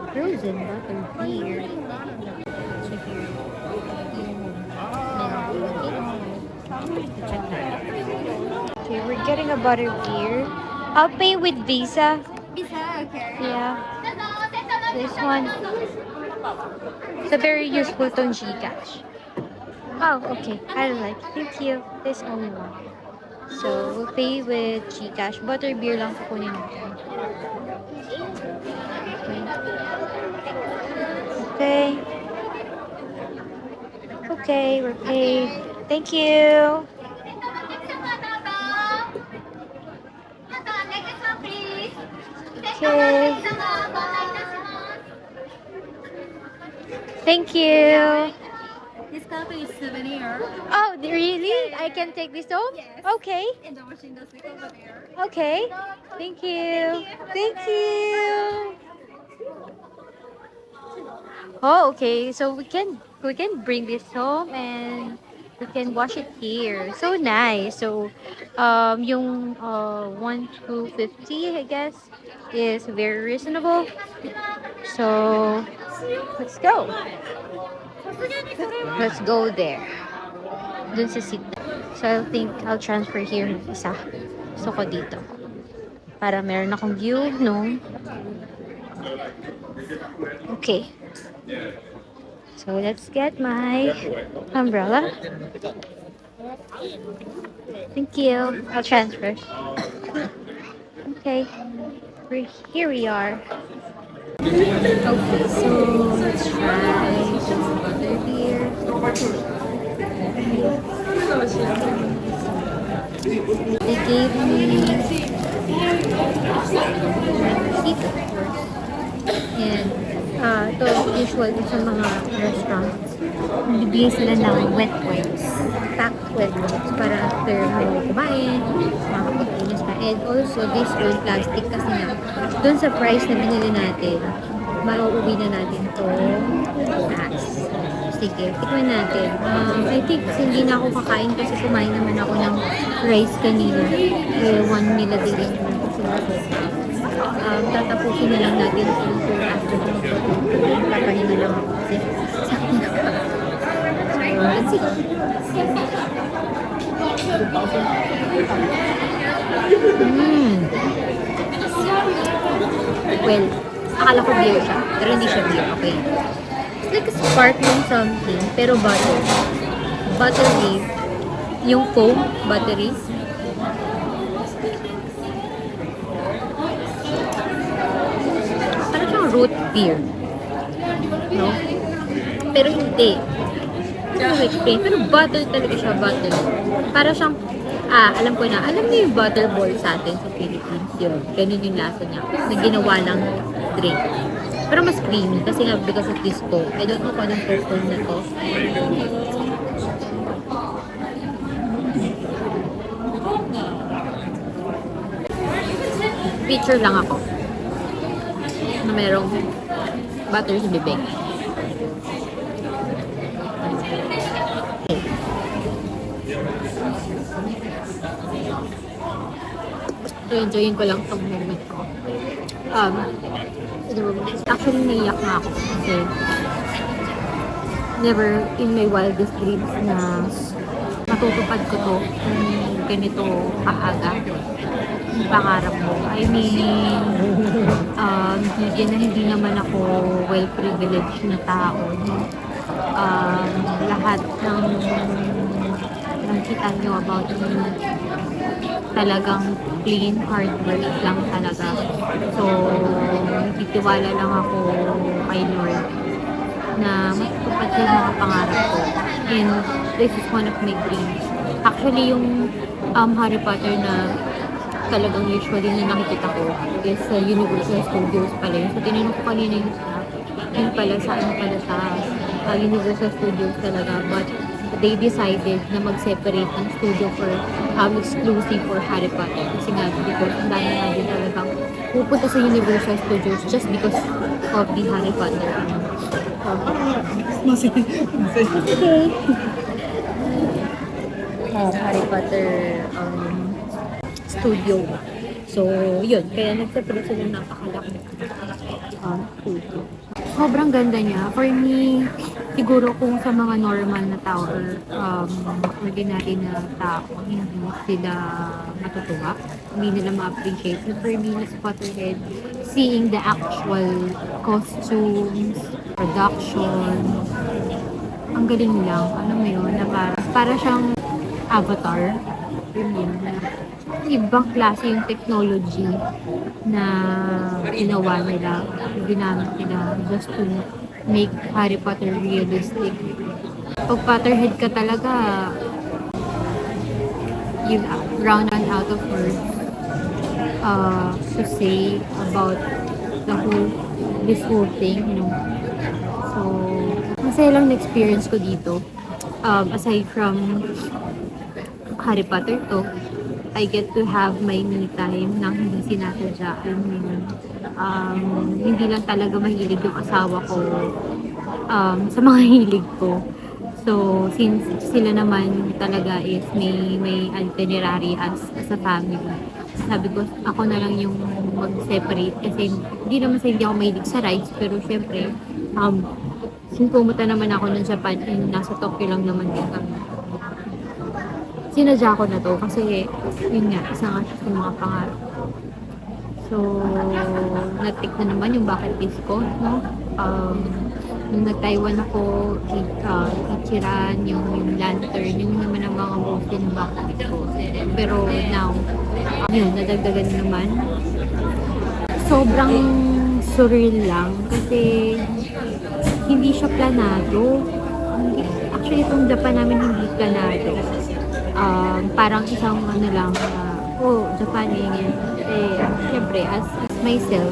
Frozen butter beer. Check here. Check that. Okay, we're getting a butter beer. I'll pay with Visa.
Visa, okay.
Yeah. This one. It's a very useful tong Gcash. Oh, okay. I like it. Thank you. This only one. So, we'll pay with Gcash. Butter beer lang kukunin natin. Okay. Okay, we're paid. Thank you. Okay. Thank you.
This cup is souvenir.
Oh, really? I can take this home?
Yes.
Okay.
And the washing the stick over there.
Okay. Thank you. Thank you. Oh, okay. So we can bring this home and we can wash it here. So nice. So yung 1,250 I guess is very reasonable. So let's go. Let's go there. Dun sa seat. So I think I'll transfer here ng isa. So ko dito. Para meron akong view nung. Okay. So let's get my umbrella. Thank you. I'll transfer. Okay. Here we are. Okay, so let's try some butter beer. They gave me receipt, of course. And ito usual sa mga restaurants. Bibigyan sila ng wet wipes. Packed wet wipes para after mo kumain, makapagpinis ka. And also, this one plastic kasi na dun sa price na binili natin, mauuwi na natin to last. Sige, tikman natin. I think hindi na ako kakain kasi kumain naman ako ng rice kanina. One meal a day. Tatapusin na lang natin kung after papahinga lang ako kasi sakit na pa. So, let's see. Well, akala ko beer siya, pero hindi siya beer, okay? It's like a sparkling something, pero butter. Buttery. Yung foam, buttery. Parang siyang root beer. No? Pero hindi. Hindi ko explain. Pero butter talaga siya, butter. Para siyang, alam ko na. Alam niyo yung butterball sa atin sa Philippines. Yun. Ganun yung lasa niya. Na ginawa lang drink. Pero mas creamy. Kasi nga, because of this foam. I don't know kung anong foam na to. Picture lang ako. Na merong butter sa bibig. So, enjoyin ko lang itong moment ko. Actually, naiyak na ako kasi never in my wildest dreams na matutupad ko to ganito kaaga. Pangarap ko. I mean, hindi naman ako well-privileged na tao. Lahat ng nakita nyo about me, talagang plain hard work lang talaga. So, nagtitiwala lang ako kay Lord na matutupad yung mga pangarap ko. And this is one of my dreams. Actually, yung Harry Potter na talagang usually na nakikita ko is sa Universal Studios pala yun. So, tinanong ko kanina yun pala sa Universal Studios talaga. But they decided na mag-separate ng studio for exclusive for Harry Potter. Kasi nga, because ang dami nga din talagang pupunta sa Universal Studios just because of the Harry Potter. Okay. Harry Potter studio. So, yun. Kaya nagseparate sila ng napakalaki studio. Sobrang ganda niya. For me, siguro kung sa mga normal na tao or ordinary na tao, hindi sila matutuwa. Hindi nila ma-appreciate. But for me, as Potterhead, seeing the actual costumes, production, ang galing lang. Ano mo yun? Na para siyang Avatar. Yun. Ibang klase yung technology na ginawa nila, ginamit nila just to make Harry Potter realistic. Pag Potterhead ka talaga, you round and out of words to say about this whole thing, you know. So, masaya lang na experience ko dito. Aside from Harry Potter to, I get to have my me time nang hindi sinasadya. Hindi lang talaga mahilig yung asawa ko sa mga hilig ko. So, since sila naman talaga is may itinerary as a family, sabi ko, ako na lang yung mag-separate kasi hindi naman sa hindi ako mahilig sa rides, pero syempre, since pumunta naman ako ng Japan and nasa Tokyo lang naman din kami. Sinadya ko na to kasi yun nga, isa nga siya sa mga pangarap. So, na-tick na naman yung bucket list ko, no? Nung nag-Taiwan ako, Ichiran, yung lantern, yung naman ang mga most in bucket list ko. Pero now, yun, nadagdagan naman. Sobrang surreal lang kasi hindi siya planado. Actually, itong Japan namin hindi planado. Parang isang lang, Japan yun. Siyempre, as myself,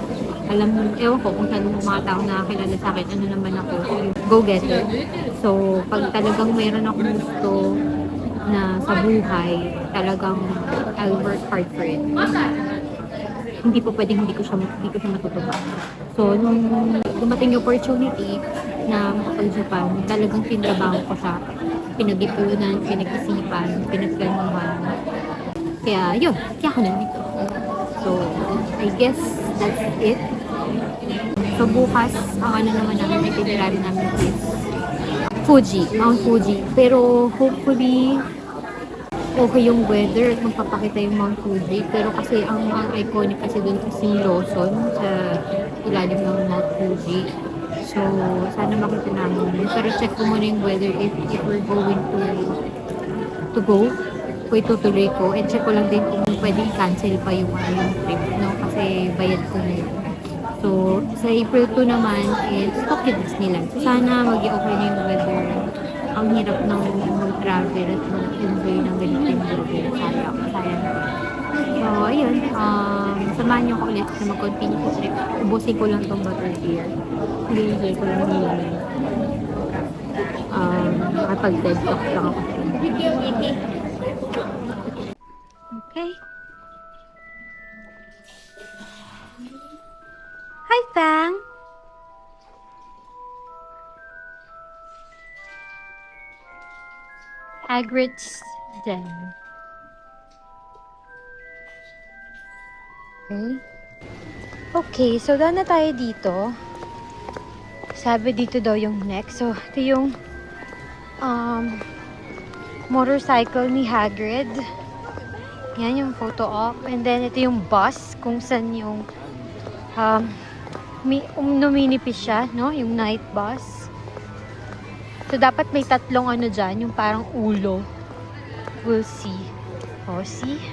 ewan ko kung saan mga tao nakakilala sa akin, ano naman ako, go-getter. So, pag talagang mayroon akong gusto na sa buhay, talagang I'll work hard for it. Hindi po pwedeng hindi ko siya matutupad. So, nung dumating yung opportunity na makapag-Japan, talagang tinrabaho ko siya. Pinag-ipunan, pinag-isipan, pinagplanuhan. Kaya, yun. Kaya ako nandito. So, I guess that's it. So, bukas, ang ano naman namin, itinerary namin is Mount Fuji. Pero, hopefully, okay yung weather at magpapakita yung Mount Fuji. Pero kasi, ang iconic kasi dun kasi yung Lawson sa ilalim ng Mount Fuji. So, sana makita namin. Pero check ko muna yung weather if we're going to go. Kung itutuloy ko. And check ko lang din kung pwede i-cancel pa yung trip, no? Kasi bayad ko na yun. So, sa April 2 naman is Tokyo Disneyland. So, sana mag-i-okay na yung weather. Ang hirap ng mag-travel at mag-enjoy ng ganitong weather. Sayang. So, ayun. Samahan niyo ko ulit na mag-continue ko trip. Ubusin ko lang tong butter beer. Enjoy ko lang yung kapag-dead talk lang ako. Okay. Hi, Fang! Hagrid's Den. Okay, so doon na tayo dito. Sabi dito daw yung next. So, ito yung motorcycle ni Hagrid. Yan yung photo op. And then, ito yung bus kung saan yung numinipis siya, no? Yung night bus. So, dapat may tatlong ano dyan, yung parang ulo. We'll see. Oh, see?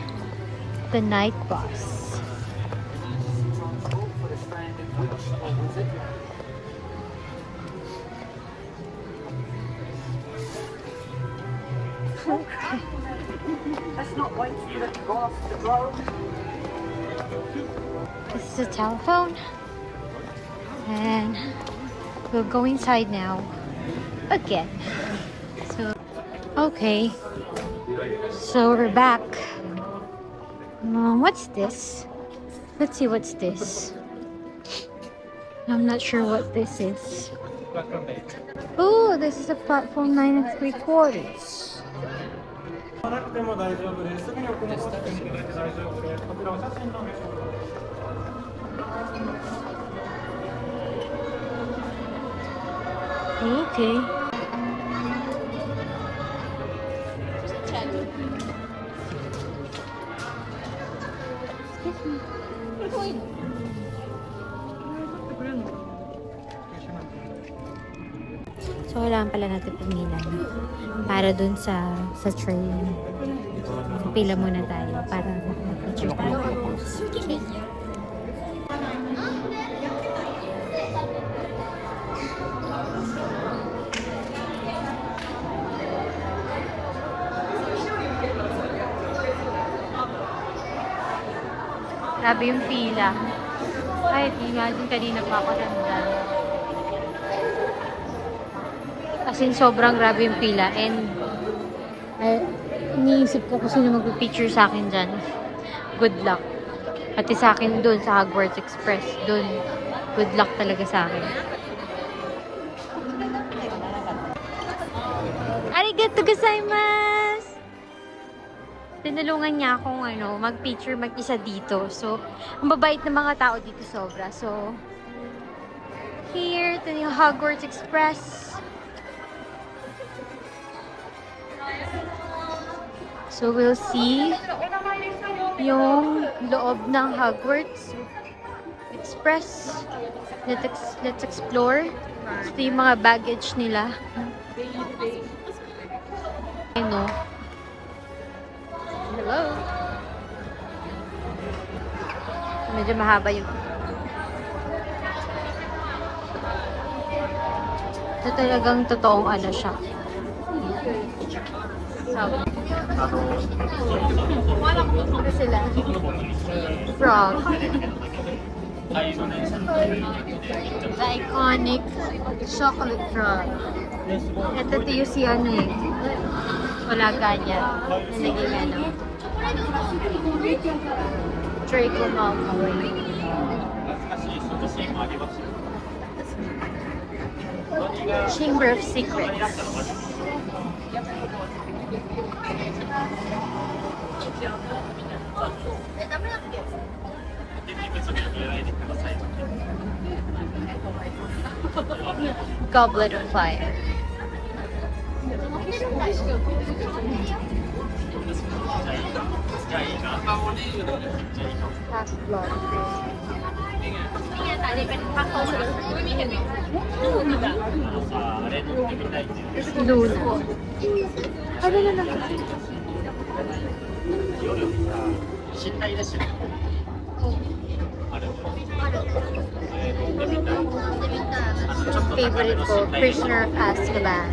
The night bus. Okay.
Let's not wait for the glass to blow.
This is a telephone. And we'll go inside now. Again. So, okay. So we're back. What's this? Let's see what's this. I'm not sure what this is. Oh, this is a platform 9 3/4. Okay. So, kailangan pala natin pumila para dun sa train. So, pila muna tayo para mag-picture tayo. Okay. Grabe yung pila. Kahit imagine kanina pa ako nandun. As in, sobrang grabe yung pila. And, iniisip ko kung sino mag-picture sa akin dyan. Good luck. Pati sa akin dun, sa Hogwarts Express. Dun, good luck talaga sa akin. Arigatou gozaimasu! Tinulungan niya akong mag-picture mag-isa dito. So, ang babait ng mga tao dito sobra. So, here, ito yung Hogwarts Express. So, we'll see yung loob ng Hogwarts Express. Let's explore. Ito yung mga baggage nila. Ano? Hello? Medyo mahaba yung... Ito talagang totoong siya. Ano sila? Frog. The iconic chocolate frog. Ito yung si wala ganyan. Naging Draco Malfoy. Chamber of Secrets. Goblet of Fire. Half-blood. Luna. Ano na lang? Favorite ko, Prisoner of Azkaban.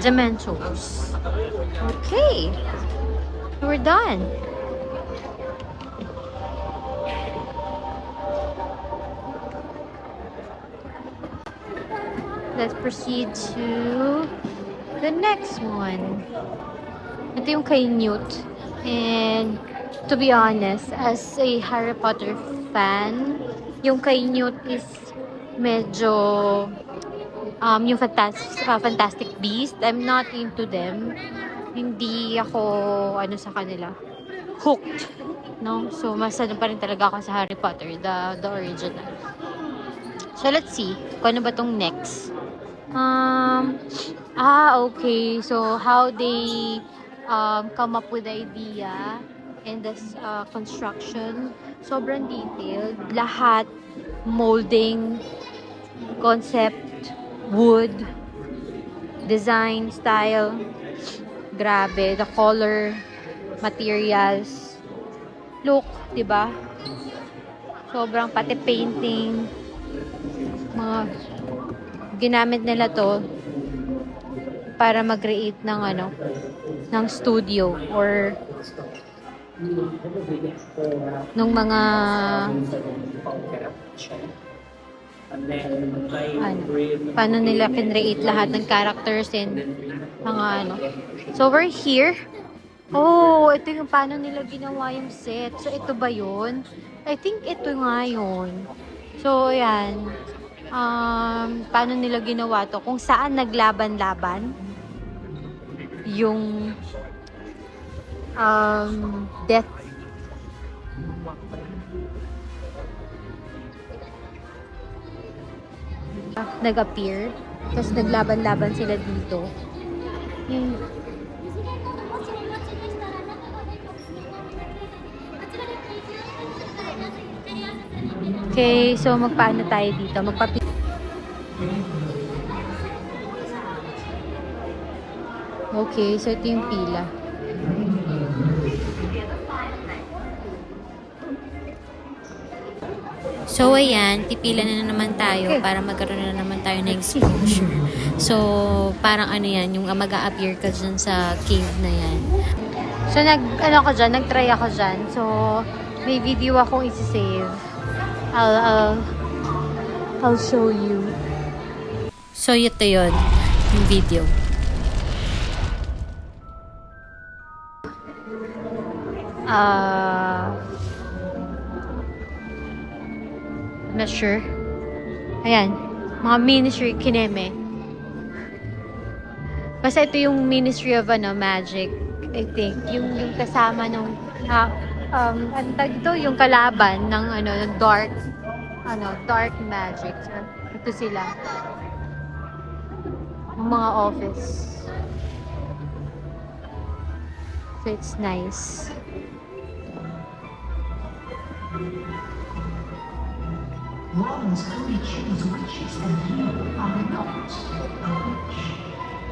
Dementors. Okay, we're done. Let's proceed to the next one. Ito yung kay Newt. And to be honest, as a Harry Potter fan, yung kay Newt is medyo yung Fantastic Beast. I'm not into them. Hindi ako sa kanila hooked, no? So mas pa rin talaga ako sa Harry Potter, the original. So let's see kung ano ba tong next. Okay. So how they come up with the idea and this construction, sobrang detailed. Lahat molding, concept, wood, design, style. Grabe. The color, materials. Look, diba? Sobrang pati painting. Mga ginamit nila to para mag-create ng ng studio or nung mga paano nila kinreate lahat ng characters and mga So, we're here. Oh, ito yung paano nila ginawa yung set. So, ito ba yun? I think ito nga yun. So, ayan. Paano nila ginawa to? Kung saan naglaban-laban yung death. Nag-appear. Tapos naglaban-laban sila dito. Yung okay, so magpaano tayo dito? Okay, so ito yung pila. So, ayan, pipila na naman tayo para magkaroon na naman tayo ng exposure. So, parang yan, yung mag-a-appear ka dyan sa cave na yan. So, nag-try ako dyan. So, may video akong isi-save. I'll show you. So, ito yun, yung video. Not sure. Ayan. Mga Ministry Kineme. Basta ito yung Ministry of Magic. I think. Yung kasama nung yung kalaban ng dark magic. So, ito sila. Yung mga office. So, it's nice.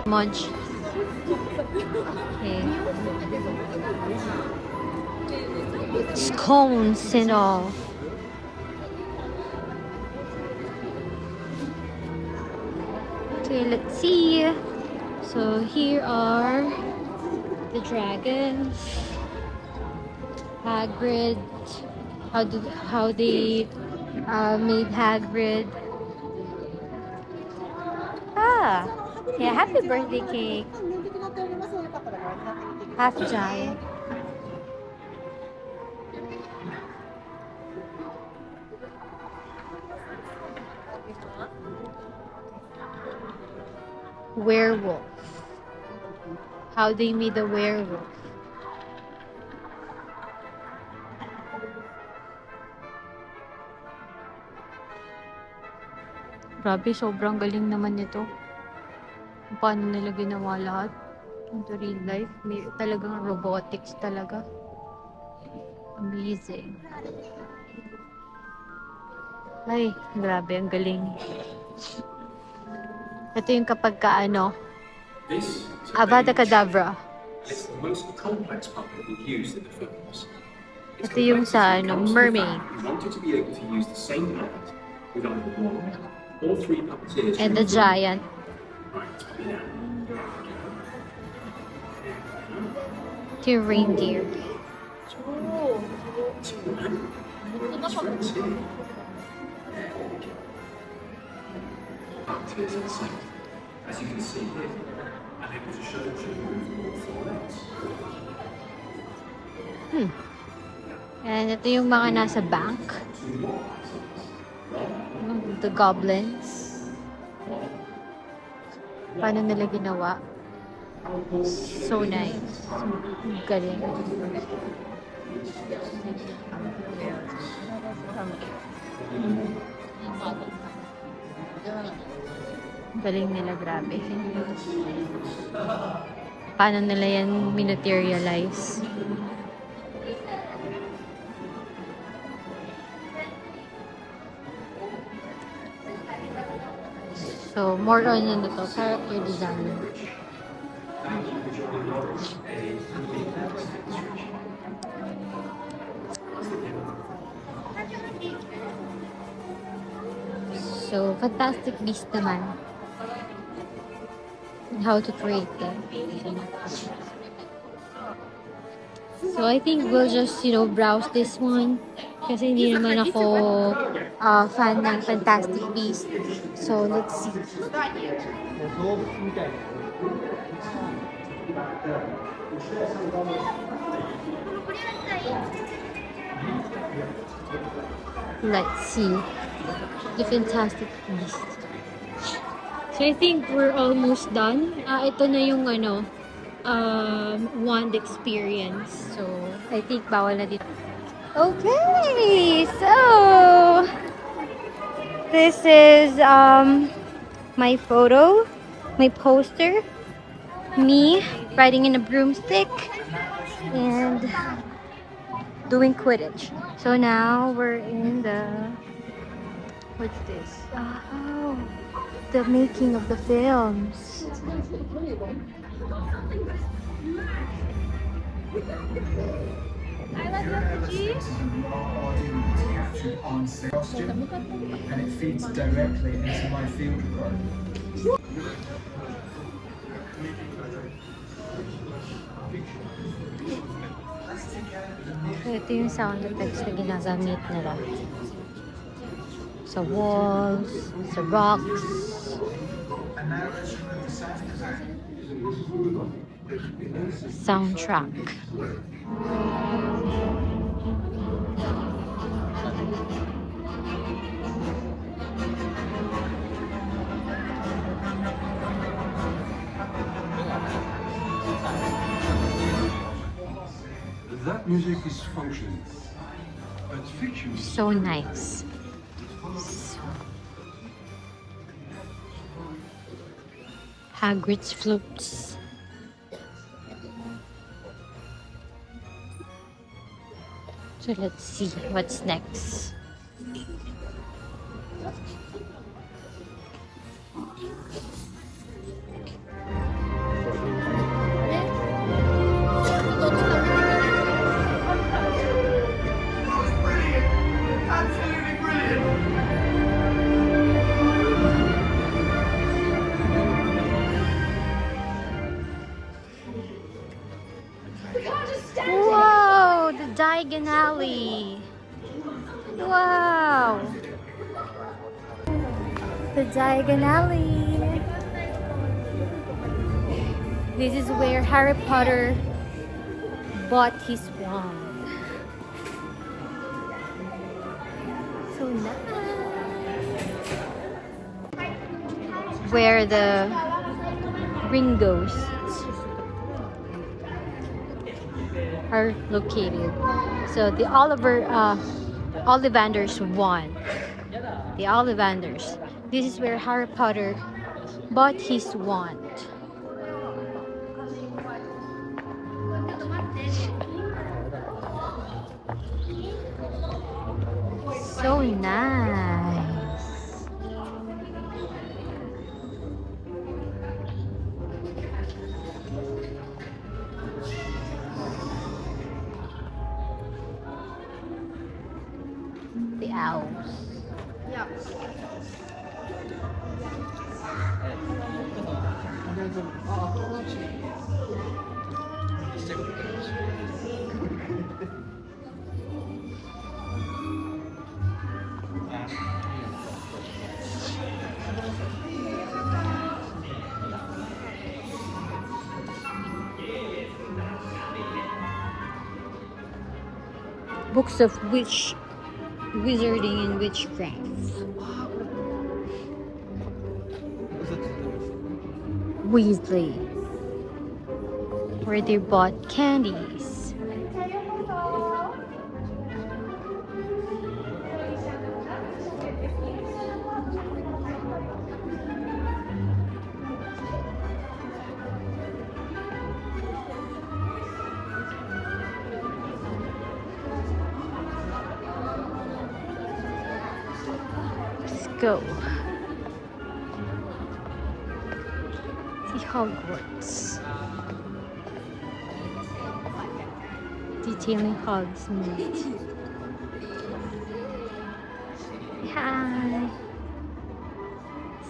Munch. Okay. Scones and all. Okay, let's see. So here are the dragons. Hagrid. How they made Hagrid. Yeah, happy birthday cake. Half giant. Werewolf. How they made a werewolf. Grabe, sobrang galing naman nito. Paano nila ginawa lahat? Into real life. May talagang robotics talaga. Amazing. Ay, grabe, ang galing. Ito yung kapag Avada Kedavra.
It's the most complex puppet we've used in the films.
Ito yung sa mermaid.
We wanted to be able to use the same puppet with either one or three puppeteers.
And the giant. Ito yung reindeer.
Puppeteers in sync. As you can see here, I'm able to show all four legs.
And ito yung mga nasa bank. The goblins. Paano nila ginawa? So nice. Galing. Galing nila, grabe. Paano nila yan materialize? So, more on ano to, character design. So, Fantastic Beasts naman. How to create them. So, I think we'll just, browse this one. Kasi hindi naman ako fan ng Fantastic Beasts. So, let's see. Let's see. The Fantastic Beasts. So, I think we're almost done. Ito na yung wand experience. So, I think bawal na dito. Okay, so this is my photo, my poster, me riding in a broomstick and doing Quidditch. So now we're in the, what's this? Oh, the making of the films.
I love you, captured on costume, and it feeds directly into my field growth.
Ito yung sound effects na ginagamit nila. Sa walls, sa rocks. Soundtrack.
That music is functioning, but fiction.
So nice. Hagrid's flutes. So let's see what's next. Whoa, the Diagon Alley. Wow. The Diagon Alley. This is where Harry Potter bought his wand. So nice. Where the ring ghosts are located. So the Ollivander's wand. The Ollivanders. This is where Harry Potter bought his wand. So nice. The owls. Yeah. Books of wizarding and witchcraft. Weasley, where they bought candies. Let's go. the Hogwarts. Detailing Hogsmeade. Hi.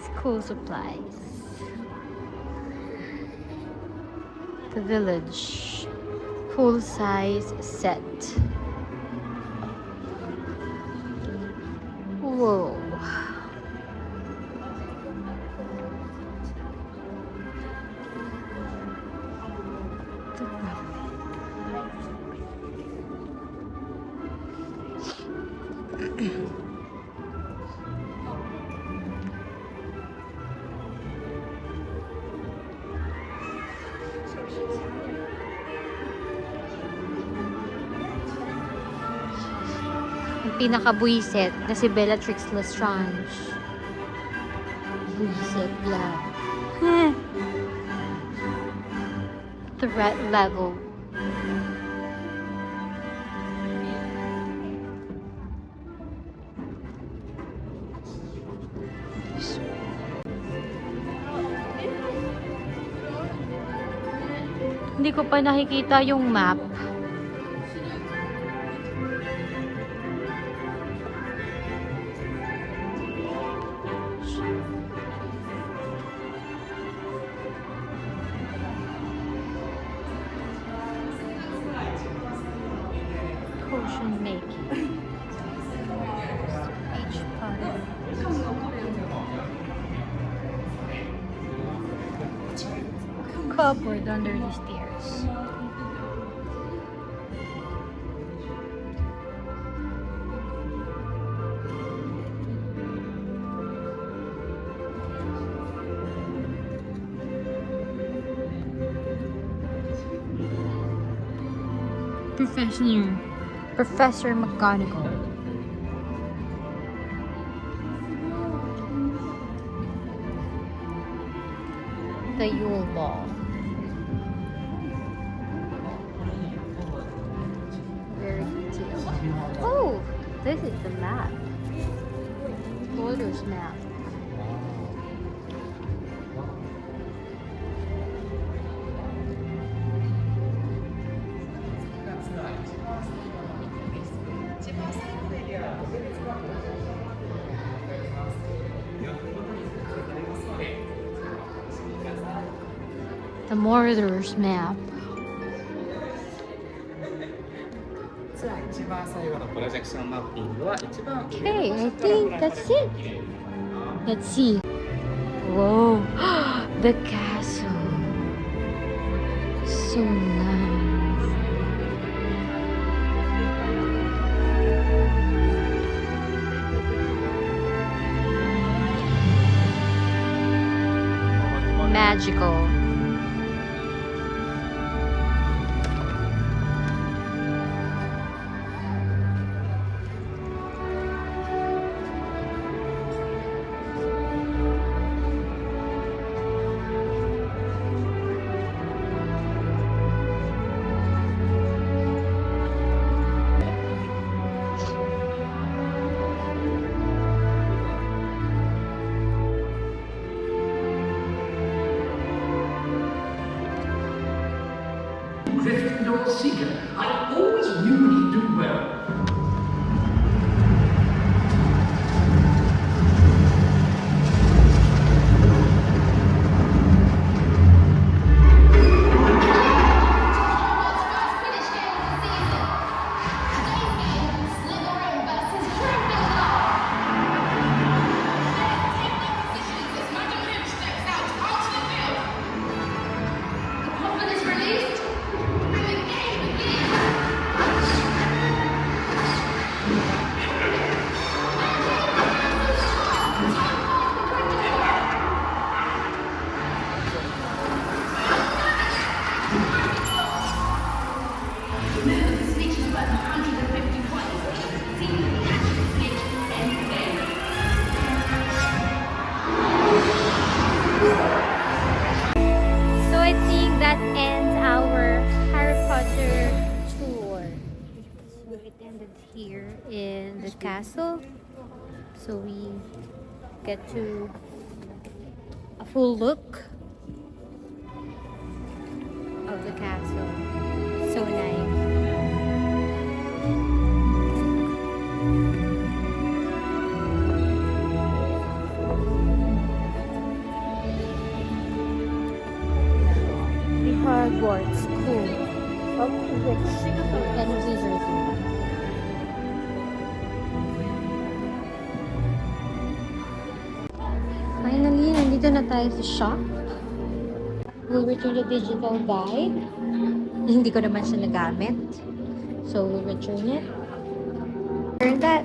School supplies. The village. Full-size set. Whoa. Ang pinaka-buisit na si Bellatrix Lestrange. Buisit lang. Threat level. Hindi ko pa nakikita yung map. Potion making. Each part. Cupboard under the stairs. Professor McGonagall. The Yule Ball. Very detailed. Oh, this is the map. Voter's map. The Mordor's map. Okay, I think that's it. Let's see. Whoa, the castle. So nice. Magical.
Gryffindor Seeker. I always knew he'd do well.
So I think that ends our Harry Potter tour. So it ended here in the castle. So we get to a full look the castle. So nice. The Hogwarts School of Witch and Wizardry. Finally, nandito na tayo sa shop. We'll return the digital guide. Hindi ko naman siya nagamit. So, we'll return it. Return that.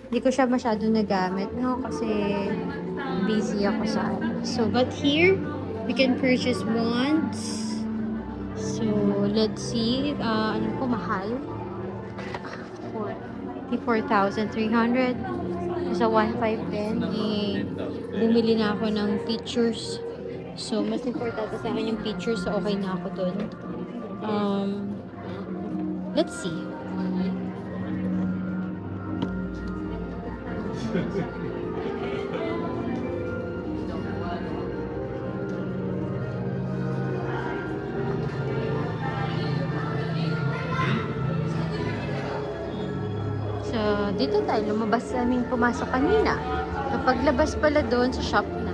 Hindi ko siya masyado nagamit, no? Kasi busy ako sa So, but here, we can purchase wands. So, let's see. Ano ko, mahal? 4,300. Sa 1.5 din, bumili na ako ng pictures. So, mas importante sa akin yung pictures. So, okay na ako dun. Let's see. So, dito tayo. Lumabas namin pumasok kanina. Paglabas pala doon sa shop na.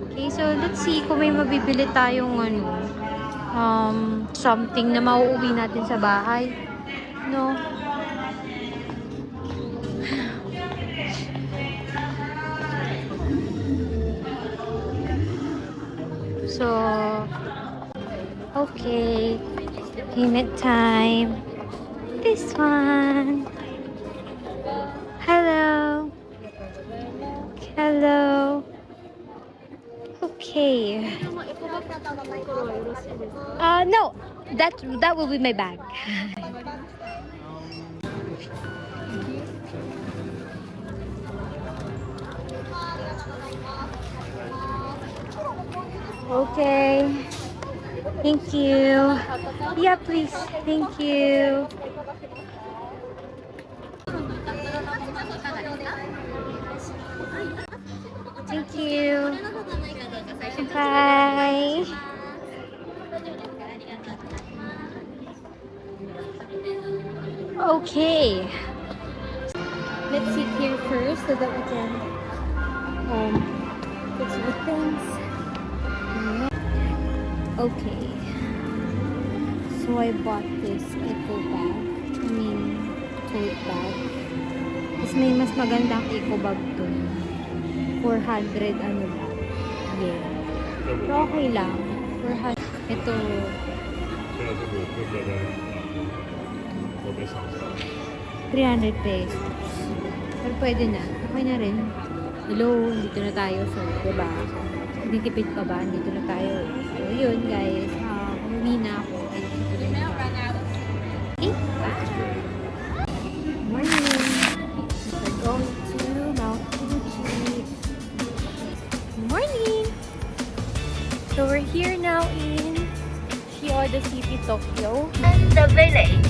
Okay, so let's see kung may mabibili tayong something na mauuwi natin sa bahay. No? So, okay. Payment time. This one. Hello. Hello. Okay. No. That will be my bag. Okay. Thank you. Yeah, please. Thank you. Thank you. Bye. Okay. Let's sit here first so that we can fix the things. Okay. So I bought this eco bag. Tote bag. Tapos may mas magandang eco bag to. 400 ano lang. Yeah. Pero okay lang. 400. Ito. 300 pesos. Pero pwede na. Okay na rin. Hello, dito na tayo. So, diba? Hindi tipid pa ba? Dito na tayo. So, yun guys. Umuwi na ako. Okay, bye! Morning! We're going to Mount Fuji. Morning! So, we're here now in Chiyoda City, Tokyo. And the village.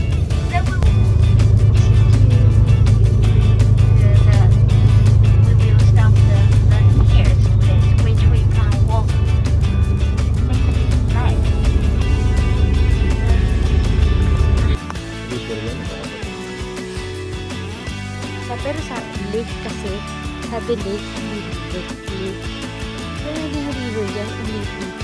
Pero sa lake kasi, sabi lake, lake. Pero naging river yan, lake.